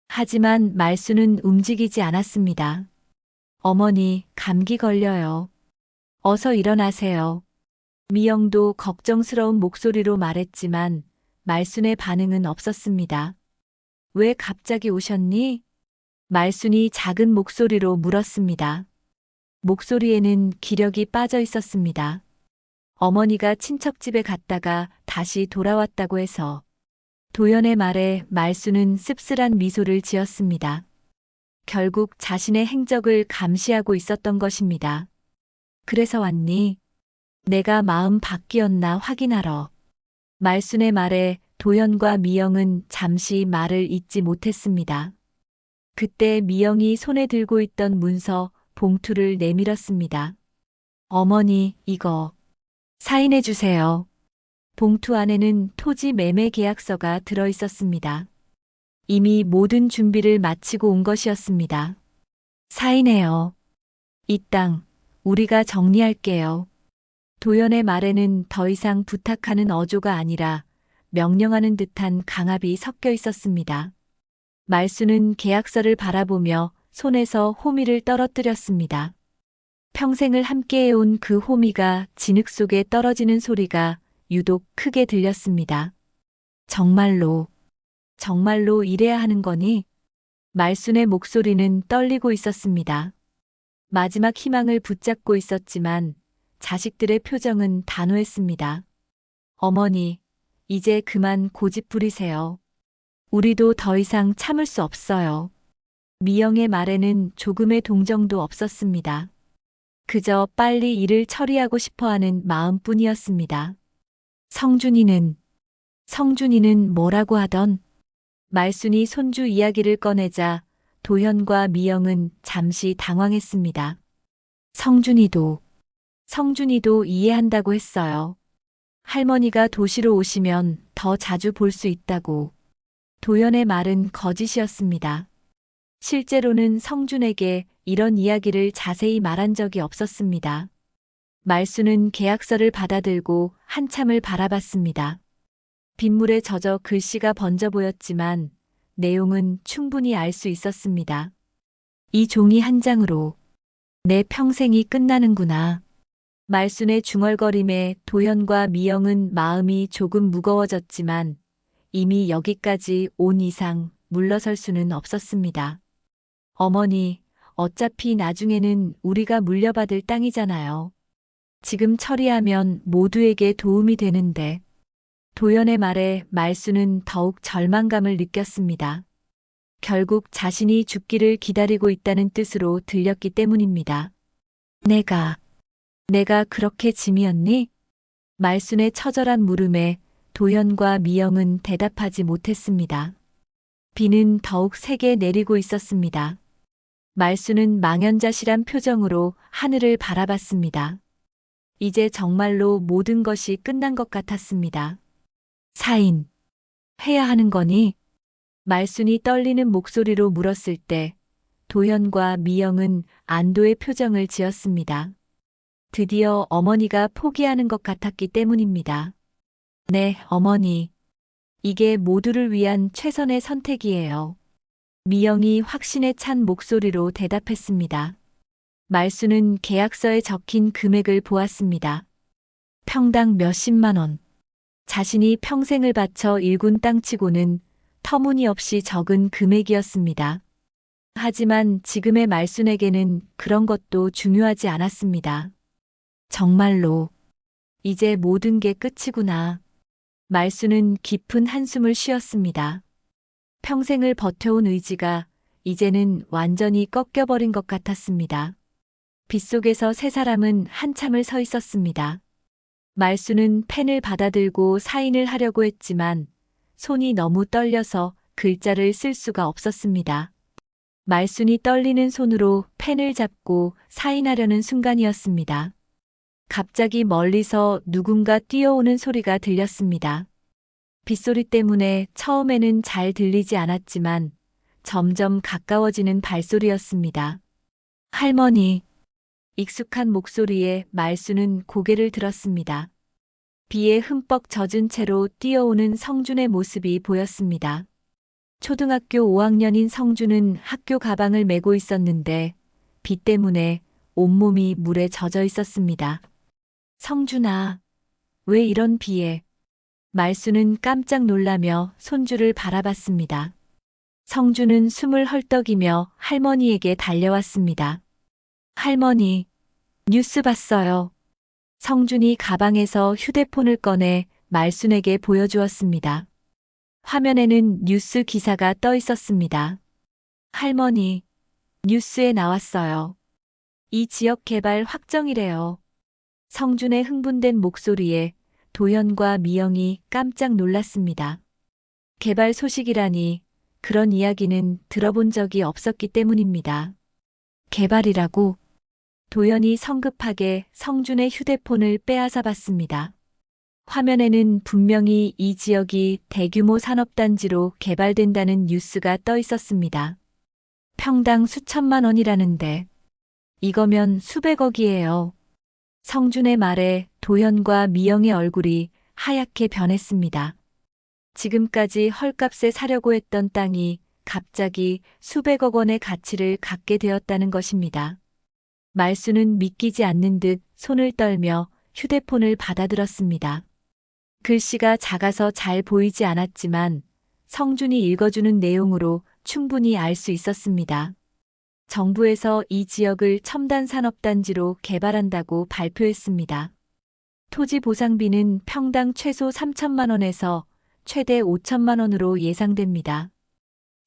S1: 하지만 말순은 움직이지 않았습니다. 어머니, 감기 걸려요. 어서 일어나세요. 미영도 걱정스러운 목소리로 말했지만 말순의 반응은 없었습니다. 왜 갑자기 오셨니? 말순이 작은 목소리로 물었습니다. 목소리에는 기력이 빠져 있었습니다. 어머니가 친척집에 갔다가 다시 돌아왔다고 해서. 도연의 말에 말순은 씁쓸한 미소를 지었습니다. 결국 자신의 행적을 감시하고 있었던 것입니다. 그래서 왔니? 내가 마음 바뀌었나 확인하러. 말순의 말에 도연과 미영은 잠시 말을 잇지 못했습니다. 그때 미영이 손에 들고 있던 문서 봉투를 내밀었습니다. 어머니, 이거 사인해 주세요. 봉투 안에는 토지 매매 계약서가 들어 있었습니다. 이미 모든 준비를 마치고 온 것이었습니다. 사인해요. 이 땅, 우리가 정리할게요. 도연의 말에는 더 이상 부탁하는 어조가 아니라 명령하는 듯한 강압이 섞여 있었습니다. 말순은 계약서를 바라보며 손에서 호미를 떨어뜨렸습니다. 평생을 함께해온 그 호미가 진흙 속에 떨어지는 소리가 유독 크게 들렸습니다. 정말로 이래야 하는 거니? 말순의 목소리는 떨리고 있었습니다. 마지막 희망을 붙잡고 있었지만 자식들의 표정은 단호했습니다. 어머니, 이제 그만 고집 부리세요. 우리도 더 이상 참을 수 없어요. 미영의 말에는 조금의 동정도 없었습니다. 그저 빨리 일을 처리하고 싶어하는 마음뿐이었습니다. 성준이는 뭐라고 하던? 말순이 손주 이야기를 꺼내자 도현과 미영은 잠시 당황했습니다. 성준이도 이해한다고 했어요. 할머니가 도시로 오시면 더 자주 볼 수 있다고. 도연의 말은 거짓이었습니다. 실제로는 성준에게 이런 이야기를 자세히 말한 적이 없었습니다. 말순은 계약서를 받아들고 한참을 바라봤습니다. 빗물에 젖어 글씨가 번져 보였지만 내용은 충분히 알 수 있었습니다. 이 종이 한 장으로 내 평생이 끝나는구나. 말순의 중얼거림에 도현과 미영은 마음이 조금 무거워졌지만 이미 여기까지 온 이상 물러설 수는 없었습니다. 어머니, 어차피 나중에는 우리가 물려받을 땅이잖아요. 지금 처리하면 모두에게 도움이 되는데. 도연의 말에 말순은 더욱 절망감을 느꼈습니다. 결국 자신이 죽기를 기다리고 있다는 뜻으로 들렸기 때문입니다. 내가 그렇게 짐이었니? 말순의 처절한 물음에 도연과 미영은 대답하지 못했습니다. 비는 더욱 세게 내리고 있었습니다. 말순은 망연자실한 표정으로 하늘을 바라봤습니다. 이제 정말로 모든 것이 끝난 것 같았습니다. 사인, 해야 하는 거니? 말순이 떨리는 목소리로 물었을 때 도현과 미영은 안도의 표정을 지었습니다. 드디어 어머니가 포기하는 것 같았기 때문입니다. 네, 어머니. 이게 모두를 위한 최선의 선택이에요. 미영이 확신에 찬 목소리로 대답했습니다. 말수는 계약서에 적힌 금액을 보았습니다. 평당 몇십만 원. 자신이 평생을 바쳐 일군 땅치고는 터무니없이 적은 금액이었습니다. 하지만 지금의 말순에게는 그런 것도 중요하지 않았습니다. 정말로 이제 모든 게 끝이구나. 말수는 깊은 한숨을 쉬었습니다. 평생을 버텨온 의지가 이제는 완전히 꺾여버린 것 같았습니다. 빗속에서 세 사람은 한참을 서 있었습니다. 말수는 펜을 받아들고 사인을 하려고 했지만 손이 너무 떨려서 글자를 쓸 수가 없었습니다. 말순이 떨리는 손으로 펜을 잡고 사인하려는 순간이었습니다. 갑자기 멀리서 누군가 뛰어오는 소리가 들렸습니다. 빗소리 때문에 처음에는 잘 들리지 않았지만 점점 가까워지는 발소리였습니다. 할머니. 익숙한 목소리에 말수는 고개를 들었습니다. 비에 흠뻑 젖은 채로 뛰어오는 성준의 모습이 보였습니다. 초등학교 5학년인 성준은 학교 가방을 메고 있었는데 비 때문에 온몸이 물에 젖어 있었습니다. 성준아, 왜 이런 비에? 말수는 깜짝 놀라며 손주를 바라봤습니다. 성준은 숨을 헐떡이며 할머니에게 달려왔습니다. 할머니, 뉴스 봤어요. 성준이 가방에서 휴대폰을 꺼내 말순에게 보여주었습니다. 화면에는 뉴스 기사가 떠 있었습니다. 할머니, 뉴스에 나왔어요. 이 지역 개발 확정이래요. 성준의 흥분된 목소리에 도현과 미영이 깜짝 놀랐습니다. 개발 소식이라니 그런 이야기는 들어본 적이 없었기 때문입니다. 개발이라고? 도현이 성급하게 성준의 휴대폰을 빼앗아 봤습니다. 화면에는 분명히 이 지역이 대규모 산업단지로 개발된다는 뉴스가 떠 있었습니다. 평당 수천만 원이라는데 이거면 수백억이에요. 성준의 말에 도현과 미영의 얼굴이 하얗게 변했습니다. 지금까지 헐값에 사려고 했던 땅이 갑자기 수백억 원의 가치를 갖게 되었다는 것입니다. 말수는 믿기지 않는 듯 손을 떨며 휴대폰을 받아들었습니다. 글씨가 작아서 잘 보이지 않았지만 성준이 읽어주는 내용으로 충분히 알 수 있었습니다. 정부에서 이 지역을 첨단 산업단지로 개발한다고 발표했습니다. 토지 보상비는 평당 최소 3천만 원에서 최대 5천만 원으로 예상됩니다.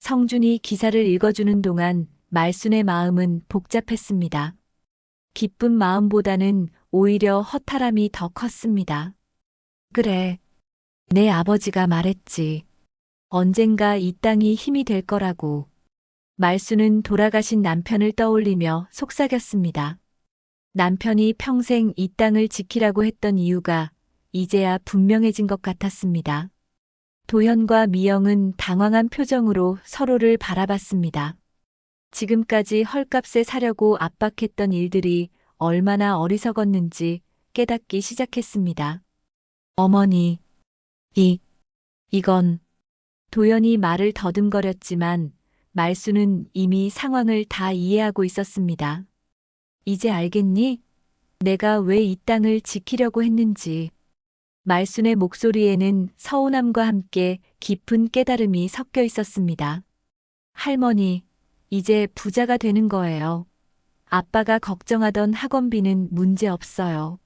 S1: 성준이 기사를 읽어주는 동안 말순의 마음은 복잡했습니다. 기쁜 마음보다는 오히려 허탈함이 더 컸습니다. 그래, 내 아버지가 말했지. 언젠가 이 땅이 힘이 될 거라고. 말수는 돌아가신 남편을 떠올리며 속삭였습니다. 남편이 평생 이 땅을 지키라고 했던 이유가 이제야 분명해진 것 같았습니다. 도현과 미영은 당황한 표정으로 서로를 바라봤습니다. 지금까지 헐값에 사려고 압박했던 일들이 얼마나 어리석었는지 깨닫기 시작했습니다. 어머니, 이건 도연이 말을 더듬거렸지만 말수는 이미 상황을 다 이해하고 있었습니다. 이제 알겠니? 내가 왜 이 땅을 지키려고 했는지. 말순의 목소리에는 서운함과 함께 깊은 깨달음이 섞여 있었습니다. 할머니, 이제 부자가 되는 거예요. 아빠가 걱정하던 학원비는 문제 없어요.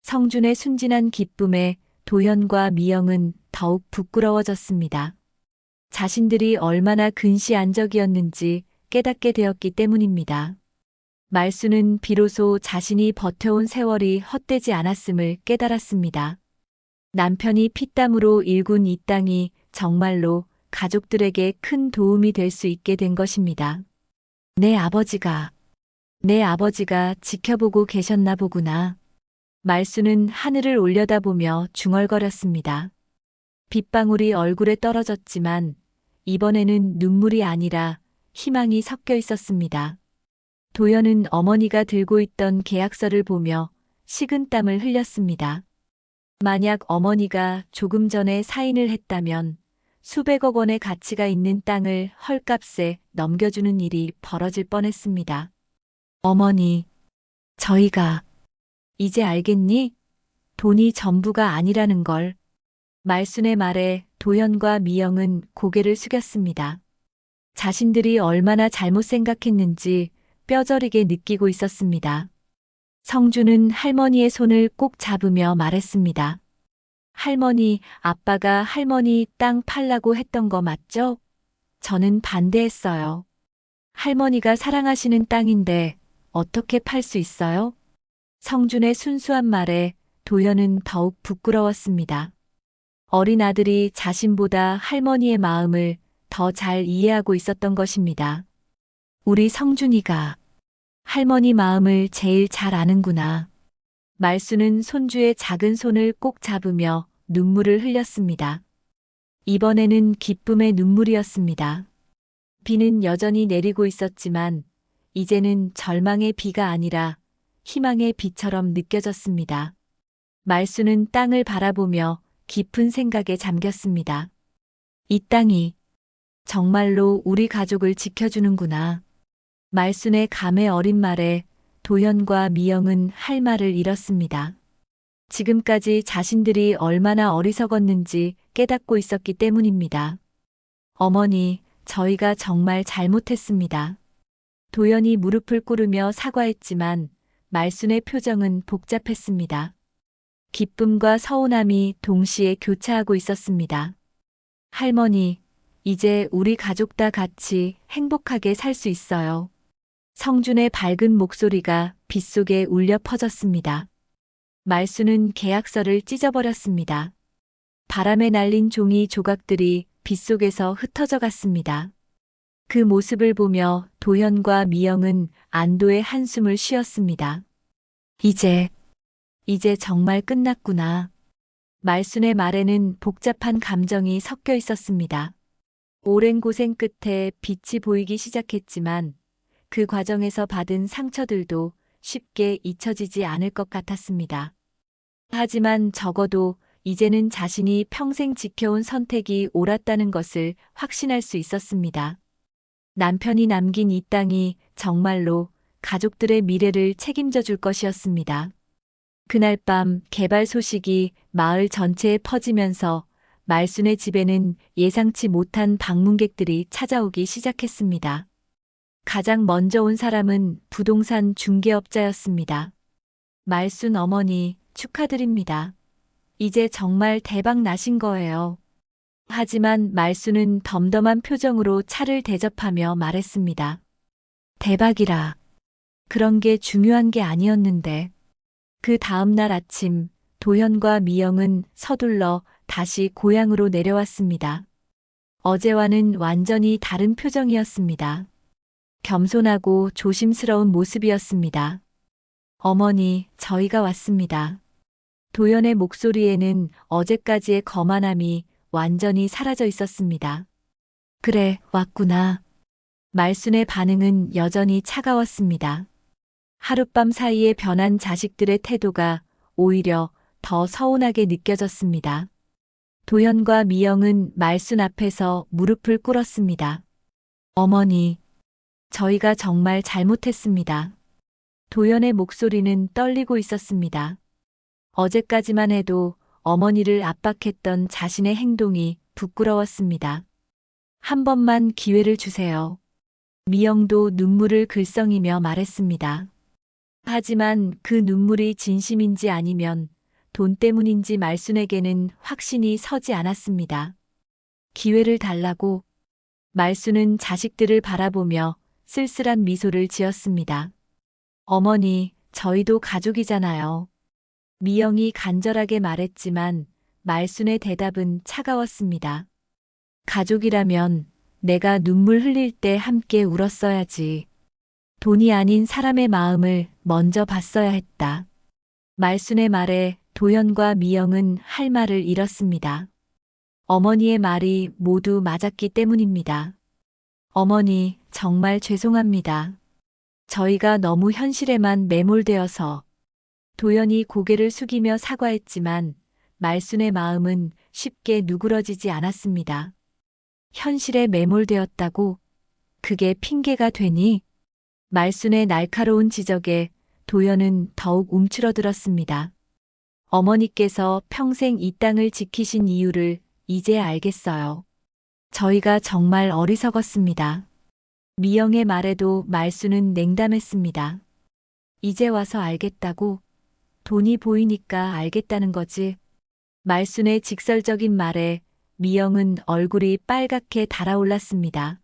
S1: 성준의 순진한 기쁨에 도현과 미영은 더욱 부끄러워졌습니다. 자신들이 얼마나 근시안적이었는지 깨닫게 되었기 때문입니다. 말수는 비로소 자신이 버텨온 세월이 헛되지 않았음을 깨달았습니다. 남편이 피땀으로 일군 이 땅이 정말로 가족들에게 큰 도움이 될 수 있게 된 것입니다. 내 아버지가 지켜보고 계셨나 보구나. 말수는 하늘을 올려다보며 중얼거렸습니다. 빗방울이 얼굴에 떨어졌지만 이번에는 눈물이 아니라 희망이 섞여 있었습니다. 도연은 어머니가 들고 있던 계약서를 보며 식은땀을 흘렸습니다. 만약 어머니가 조금 전에 사인을 했다면 수백억 원의 가치가 있는 땅을 헐값에 넘겨주는 일이 벌어질 뻔했습니다. 어머니, 저희가 이제 알겠니? 돈이 전부가 아니라는 걸. 말순의 말에 도연과 미영은 고개를 숙였습니다. 자신들이 얼마나 잘못 생각했는지 뼈저리게 느끼고 있었습니다. 성주는 할머니의 손을 꼭 잡으며 말했습니다. 할머니, 아빠가 할머니 땅 팔라고 했던 거 맞죠? 저는 반대했어요. 할머니가 사랑하시는 땅인데 어떻게 팔 수 있어요? 성준의 순수한 말에 도연은 더욱 부끄러웠습니다. 어린 아들이 자신보다 할머니의 마음을 더 잘 이해하고 있었던 것입니다. 우리 성준이가 할머니 마음을 제일 잘 아는구나. 말수는 손주의 작은 손을 꼭 잡으며 눈물을 흘렸습니다. 이번에는 기쁨의 눈물이었습니다. 비는 여전히 내리고 있었지만 이제는 절망의 비가 아니라 희망의 비처럼 느껴졌습니다. 말수는 땅을 바라보며 깊은 생각에 잠겼습니다. 이 땅이 정말로 우리 가족을 지켜주는구나. 말순의 감의 어린 말에 도연과 미영은 할 말을 잃었습니다. 지금까지 자신들이 얼마나 어리석었는지 깨닫고 있었기 때문입니다. 어머니, 저희가 정말 잘못했습니다. 도연이 무릎을 꿇으며 사과했지만 말순의 표정은 복잡했습니다. 기쁨과 서운함이 동시에 교차하고 있었습니다. 할머니, 이제 우리 가족 다 같이 행복하게 살 수 있어요. 성준의 밝은 목소리가 빗속에 울려 퍼졌습니다. 말수는 계약서를 찢어버렸습니다. 바람에 날린 종이 조각들이 빗속에서 흩어져 갔습니다. 그 모습을 보며 도현과 미영은 안도의 한숨을 쉬었습니다. 이제 정말 끝났구나. 말순의 말에는 복잡한 감정이 섞여 있었습니다. 오랜 고생 끝에 빛이 보이기 시작했지만 그 과정에서 받은 상처들도 쉽게 잊혀지지 않을 것 같았습니다. 하지만 적어도 이제는 자신이 평생 지켜온 선택이 옳았다는 것을 확신할 수 있었습니다. 남편이 남긴 이 땅이 정말로 가족들의 미래를 책임져 줄 것이었습니다. 그날 밤 개발 소식이 마을 전체에 퍼지면서 말순의 집에는 예상치 못한 방문객들이 찾아오기 시작했습니다. 가장 먼저 온 사람은 부동산 중개업자였습니다. 말순 어머니, 축하드립니다. 이제 정말 대박 나신 거예요. 하지만 말순은 덤덤한 표정으로 차를 대접하며 말했습니다. 대박이라. 그런 게 중요한 게 아니었는데. 그 다음 날 아침 도현과 미영은 서둘러 다시 고향으로 내려왔습니다. 어제와는 완전히 다른 표정이었습니다. 겸손하고 조심스러운 모습이었습니다. 어머니, 저희가 왔습니다. 도연의 목소리에는 어제까지의 거만함이 완전히 사라져 있었습니다. 그래, 왔구나. 말순의 반응은 여전히 차가웠습니다. 하룻밤 사이에 변한 자식들의 태도가 오히려 더 서운하게 느껴졌습니다. 도연과 미영은 말순 앞에서 무릎을 꿇었습니다. 어머니, 저희가 정말 잘못했습니다. 도연의 목소리는 떨리고 있었습니다. 어제까지만 해도 어머니를 압박했던 자신의 행동이 부끄러웠습니다. 한 번만 기회를 주세요. 미영도 눈물을 글썽이며 말했습니다. 하지만 그 눈물이 진심인지 아니면 돈 때문인지 말순에게는 확신이 서지 않았습니다. 기회를 달라고. 말순은 자식들을 바라보며 쓸쓸한 미소를 지었습니다. 어머니, 저희도 가족이잖아요. 미영이 간절하게 말했지만 말순의 대답은 차가웠습니다. 가족이라면 내가 눈물 흘릴 때 함께 울었어야지. 돈이 아닌 사람의 마음을 먼저 봤어야 했다. 말순의 말에 도연과 미영은 할 말을 잃었습니다. 어머니의 말이 모두 맞았기 때문입니다. 어머니, 정말 죄송합니다. 저희가 너무 현실에만 매몰되어서. 도연이 고개를 숙이며 사과했지만 말순의 마음은 쉽게 누그러지지 않았습니다. 현실에 매몰되었다고? 그게 핑계가 되니? 말순의 날카로운 지적에 도연은 더욱 움츠러들었습니다. 어머니께서 평생 이 땅을 지키신 이유를 이제 알겠어요. 저희가 정말 어리석었습니다. 미영의 말에도 말순은 냉담했습니다. 이제 와서 알겠다고? 돈이 보이니까 알겠다는 거지. 말순의 직설적인 말에 미영은 얼굴이 빨갛게 달아올랐습니다.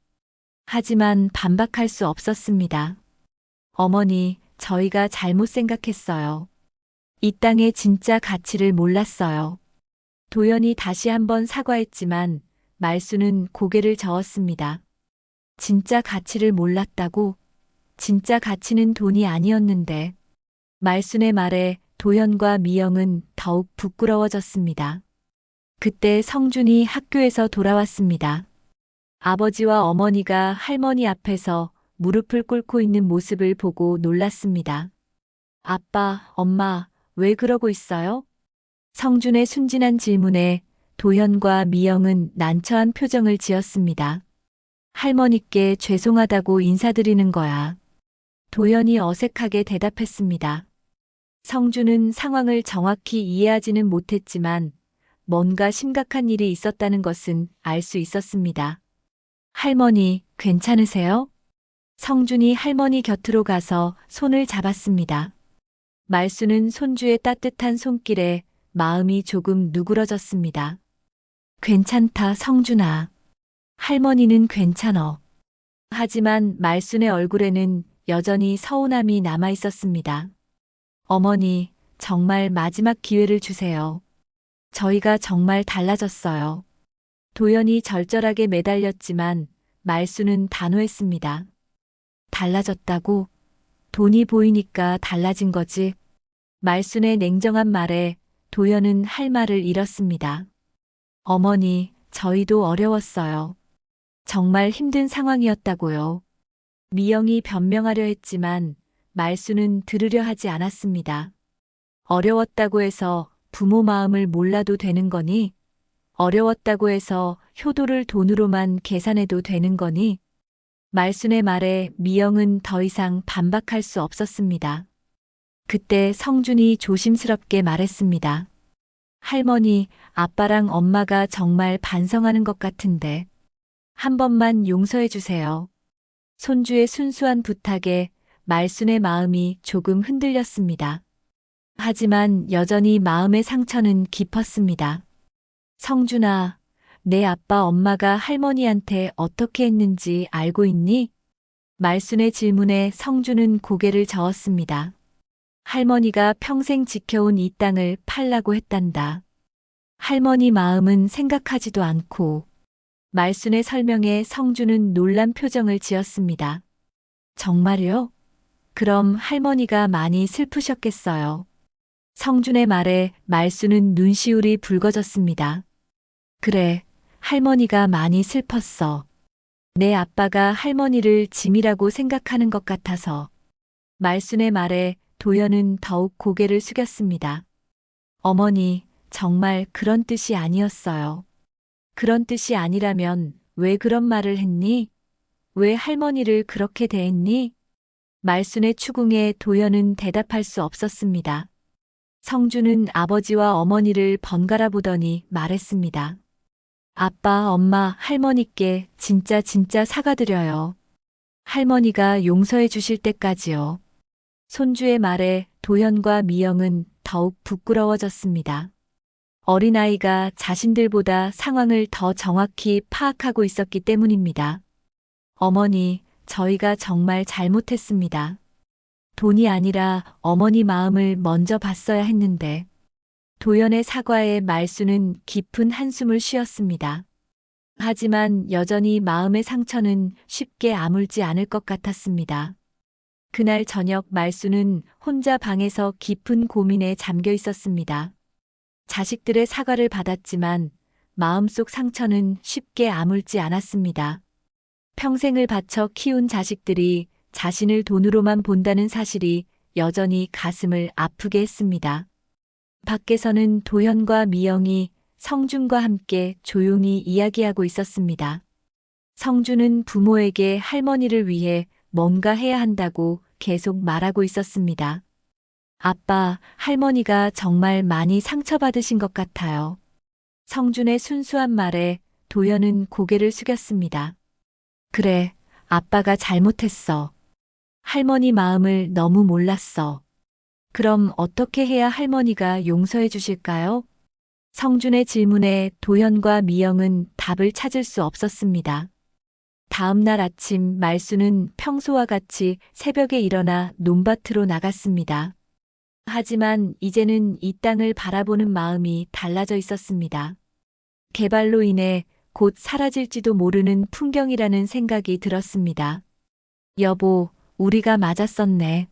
S1: 하지만 반박할 수 없었습니다. 어머니, 저희가 잘못 생각했어요. 이 땅의 진짜 가치를 몰랐어요. 도연이 다시 한번 사과했지만 말순은 고개를 저었습니다. 진짜 가치를 몰랐다고? 진짜 가치는 돈이 아니었는데. 말순의 말에 도연과 미영은 더욱 부끄러워졌습니다. 그때 성준이 학교에서 돌아왔습니다. 아버지와 어머니가 할머니 앞에서 무릎을 꿇고 있는 모습을 보고 놀랐습니다. 아빠, 엄마, 왜 그러고 있어요? 성준의 순진한 질문에 도연과 미영은 난처한 표정을 지었습니다. 할머니께 죄송하다고 인사드리는 거야. 도연이 어색하게 대답했습니다. 성준은 상황을 정확히 이해하지는 못했지만 뭔가 심각한 일이 있었다는 것은 알 수 있었습니다. 할머니, 괜찮으세요? 성준이 할머니 곁으로 가서 손을 잡았습니다. 말순은 손주의 따뜻한 손길에 마음이 조금 누그러졌습니다. 괜찮다, 성준아. 할머니는 괜찮어. 하지만 말순의 얼굴에는 여전히 서운함이 남아 있었습니다. 어머니, 정말 마지막 기회를 주세요. 저희가 정말 달라졌어요. 도연이 절절하게 매달렸지만 말순은 단호했습니다. 달라졌다고? 돈이 보이니까 달라진 거지. 말순의 냉정한 말에 도연은 할 말을 잃었습니다. 어머니, 저희도 어려웠어요. 정말 힘든 상황이었다고요. 미영이 변명하려 했지만 말순은 들으려 하지 않았습니다. 어려웠다고 해서 부모 마음을 몰라도 되는 거니? 어려웠다고 해서 효도를 돈으로만 계산해도 되는 거니? 말순의 말에 미영은 더 이상 반박할 수 없었습니다. 그때 성준이 조심스럽게 말했습니다. 할머니, 아빠랑 엄마가 정말 반성하는 것 같은데 한 번만 용서해 주세요. 손주의 순수한 부탁에 말순의 마음이 조금 흔들렸습니다. 하지만 여전히 마음의 상처는 깊었습니다. 성준아, 내 아빠 엄마가 할머니한테 어떻게 했는지 알고 있니? 말순의 질문에 성준은 고개를 저었습니다. 할머니가 평생 지켜온 이 땅을 팔라고 했단다. 할머니 마음은 생각하지도 않고. 말순의 설명에 성준은 놀란 표정을 지었습니다. 정말요? 그럼 할머니가 많이 슬프셨겠어요. 성준의 말에 말순은 눈시울이 붉어졌습니다. 그래, 할머니가 많이 슬펐어. 내 아빠가 할머니를 짐이라고 생각하는 것 같아서. 말순의 말에 도연은 더욱 고개를 숙였습니다. 어머니, 정말 그런 뜻이 아니었어요. 그런 뜻이 아니라면 왜 그런 말을 했니? 왜 할머니를 그렇게 대했니? 말순의 추궁에 도연은 대답할 수 없었습니다. 성준은 아버지와 어머니를 번갈아 보더니 말했습니다. 아빠, 엄마, 할머니께 진짜 사과드려요. 할머니가 용서해 주실 때까지요. 손주의 말에 도연과 미영은 더욱 부끄러워졌습니다. 어린아이가 자신들보다 상황을 더 정확히 파악하고 있었기 때문입니다. 어머니, 저희가 정말 잘못했습니다. 돈이 아니라 어머니 마음을 먼저 봤어야 했는데. 도연의 사과에 말순은 깊은 한숨을 쉬었습니다. 하지만 여전히 마음의 상처는 쉽게 아물지 않을 것 같았습니다. 그날 저녁 말순은 혼자 방에서 깊은 고민에 잠겨 있었습니다. 자식들의 사과를 받았지만 마음속 상처는 쉽게 아물지 않았습니다. 평생을 바쳐 키운 자식들이 자신을 돈으로만 본다는 사실이 여전히 가슴을 아프게 했습니다. 밖에서는 도현과 미영이 성준과 함께 조용히 이야기하고 있었습니다. 성준은 부모에게 할머니를 위해 뭔가 해야 한다고 계속 말하고 있었습니다. 아빠, 할머니가 정말 많이 상처받으신 것 같아요. 성준의 순수한 말에 도현은 고개를 숙였습니다. 그래, 아빠가 잘못했어. 할머니 마음을 너무 몰랐어. 그럼 어떻게 해야 할머니가 용서해 주실까요? 성준의 질문에 도현과 미영은 답을 찾을 수 없었습니다. 다음 날 아침 말수는 평소와 같이 새벽에 일어나 논밭으로 나갔습니다. 하지만 이제는 이 땅을 바라보는 마음이 달라져 있었습니다. 개발로 인해 곧 사라질지도 모르는 풍경이라는 생각이 들었습니다. 여보, 우리가 맞았었네.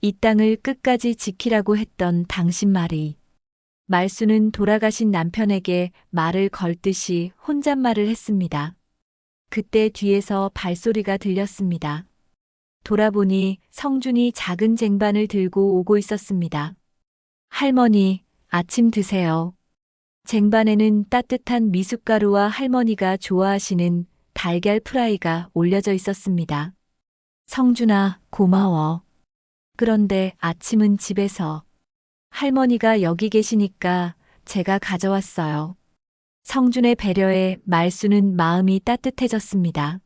S1: 이 땅을 끝까지 지키라고 했던 당신 말이. 말수는 돌아가신 남편에게 말을 걸듯이 혼잣말을 했습니다. 그때 뒤에서 발소리가 들렸습니다. 돌아보니 성준이 작은 쟁반을 들고 오고 있었습니다. 할머니, 아침 드세요. 쟁반에는 따뜻한 미숫가루와 할머니가 좋아하시는 달걀 프라이가 올려져 있었습니다. 성준아, 고마워. 그런데 아침은 집에서. 할머니가 여기 계시니까 제가 가져왔어요. 성준의 배려에 말수는 마음이 따뜻해졌습니다.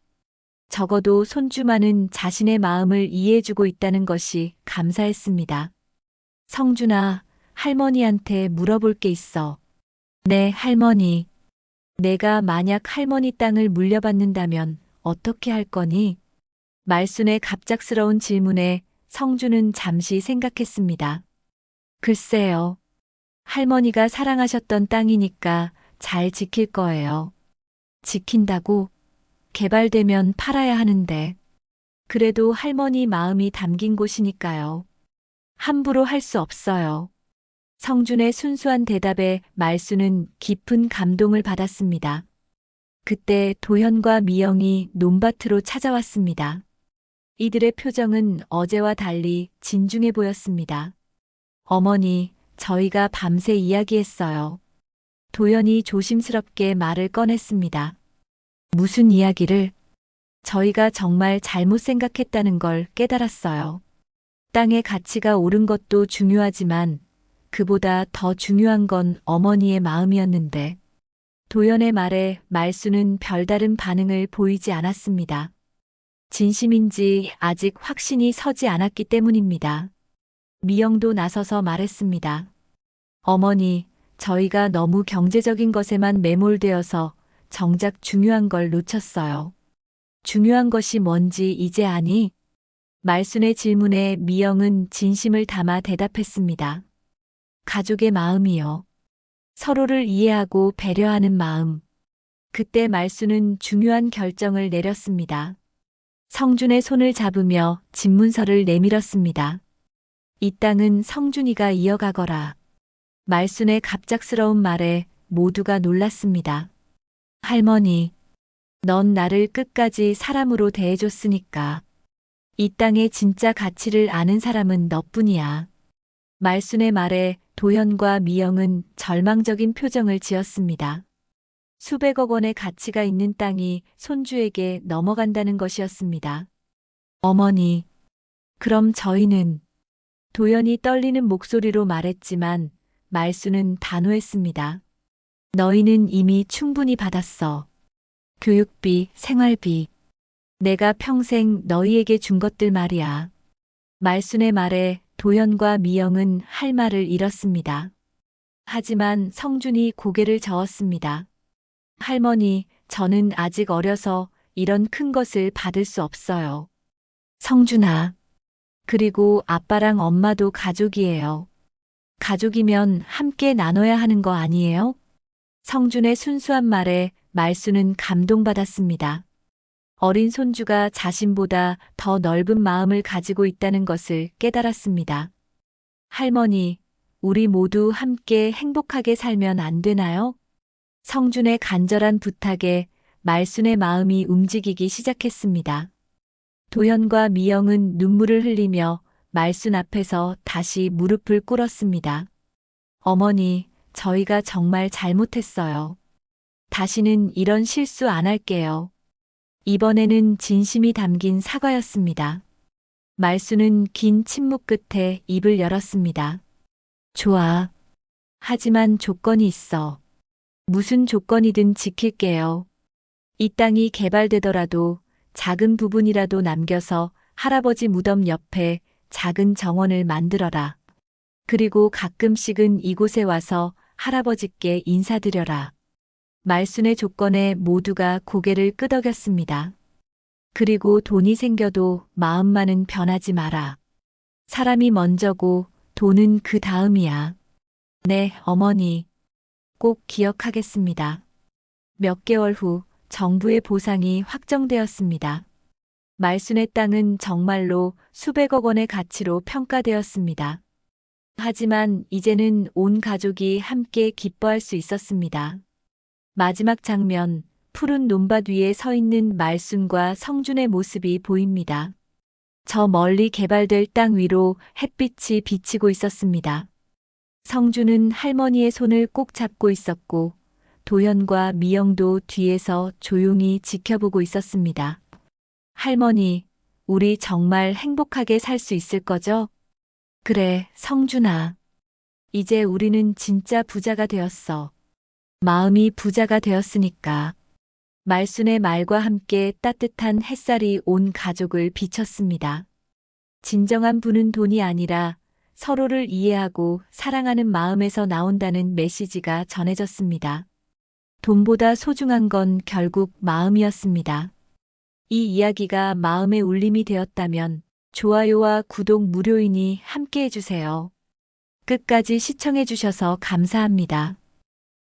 S1: 적어도 손주만은 자신의 마음을 이해해주고 있다는 것이 감사했습니다. 성준아, 할머니한테 물어볼 게 있어. 네, 할머니. 내가 만약 할머니 땅을 물려받는다면 어떻게 할 거니? 말순의 갑작스러운 질문에 성준은 잠시 생각했습니다. 글쎄요. 할머니가 사랑하셨던 땅이니까 잘 지킬 거예요. 지킨다고? 개발되면 팔아야 하는데. 그래도 할머니 마음이 담긴 곳이니까요. 함부로 할 수 없어요. 성준의 순수한 대답에 말수는 깊은 감동을 받았습니다. 그때 도현과 미영이 논밭으로 찾아왔습니다. 이들의 표정은 어제와 달리 진중해 보였습니다. 어머니, 저희가 밤새 이야기했어요. 도현이 조심스럽게 말을 꺼냈습니다. 무슨 이야기를? 저희가 정말 잘못 생각했다는 걸 깨달았어요. 땅의 가치가 오른 것도 중요하지만 그보다 더 중요한 건 어머니의 마음이었는데 도연의 말에 말수는 별다른 반응을 보이지 않았습니다. 진심인지 아직 확신이 서지 않았기 때문입니다. 미영도 나서서 말했습니다. 어머니, 저희가 너무 경제적인 것에만 매몰되어서 정작 중요한 걸 놓쳤어요. 중요한 것이 뭔지 이제 아니? 말순의 질문에 미영은 진심을 담아 대답했습니다. 가족의 마음이요. 서로를 이해하고 배려하는 마음. 그때 말수는 중요한 결정을 내렸습니다. 성준의 손을 잡으며 집문서를 내밀었습니다. 이 땅은 성준이가 이어가거라. 말순의 갑작스러운 말에 모두가 놀랐습니다. 할머니, 넌 나를 끝까지 사람으로 대해줬으니까. 이 땅의 진짜 가치를 아는 사람은 너뿐이야. 말순의 말에 도현과 미영은 절망적인 표정을 지었습니다. 수백억 원의 가치가 있는 땅이 손주에게 넘어간다는 것이었습니다. 어머니, 그럼 저희는? 도현이 떨리는 목소리로 말했지만 말수는 단호했습니다. 너희는 이미 충분히 받았어. 교육비, 생활비. 내가 평생 너희에게 준 것들 말이야. 말순의 말에 도현과 미영은 할 말을 잃었습니다. 하지만 성준이 고개를 저었습니다. 할머니, 저는 아직 어려서 이런 큰 것을 받을 수 없어요. 성준아. 그리고 아빠랑 엄마도 가족이에요. 가족이면 함께 나눠야 하는 거 아니에요? 성준의 순수한 말에 말수는 감동받았습니다. 어린 손주가 자신보다 더 넓은 마음을 가지고 있다는 것을 깨달았습니다. 할머니, 우리 모두 함께 행복하게 살면 안 되나요? 성준의 간절한 부탁에 말순의 마음이 움직이기 시작했습니다. 도현과 미영은 눈물을 흘리며 말순 앞에서 다시 무릎을 꿇었습니다. 어머니, 저희가 정말 잘못했어요. 다시는 이런 실수 안 할게요. 이번에는 진심이 담긴 사과였습니다. 말순은 긴 침묵 끝에 입을 열었습니다. 좋아. 하지만 조건이 있어. 무슨 조건이든 지킬게요. 이 땅이 개발되더라도 작은 부분이라도 남겨서 할아버지 무덤 옆에 작은 정원을 만들어라. 그리고 가끔씩은 이곳에 와서 할아버지께 인사드려라. 말순의 조건에 모두가 고개를 끄덕였습니다. 그리고 돈이 생겨도 마음만은 변하지 마라. 사람이 먼저고 돈은 그 다음이야. 네, 어머니. 꼭 기억하겠습니다. 몇 개월 후 정부의 보상이 확정되었습니다. 말순의 땅은 정말로 수백억 원의 가치로 평가되었습니다. 하지만 이제는 온 가족이 함께 기뻐할 수 있었습니다. 마지막 장면, 푸른 논밭 위에 서 있는 말순과 성준의 모습이 보입니다. 저 멀리 개발될 땅 위로 햇빛이 비치고 있었습니다. 성준은 할머니의 손을 꼭 잡고 있었고, 도현과 미영도 뒤에서 조용히 지켜보고 있었습니다. 할머니, 우리 정말 행복하게 살 수 있을 거죠? 그래, 성준아. 이제 우리는 진짜 부자가 되었어. 마음이 부자가 되었으니까. 말순의 말과 함께 따뜻한 햇살이 온 가족을 비췄습니다. 진정한 부는 돈이 아니라 서로를 이해하고 사랑하는 마음에서 나온다는 메시지가 전해졌습니다. 돈보다 소중한 건 결국 마음이었습니다. 이 이야기가 마음의 울림이 되었다면 좋아요와 구독 무료이니 함께 해주세요. 끝까지 시청해주셔서 감사합니다.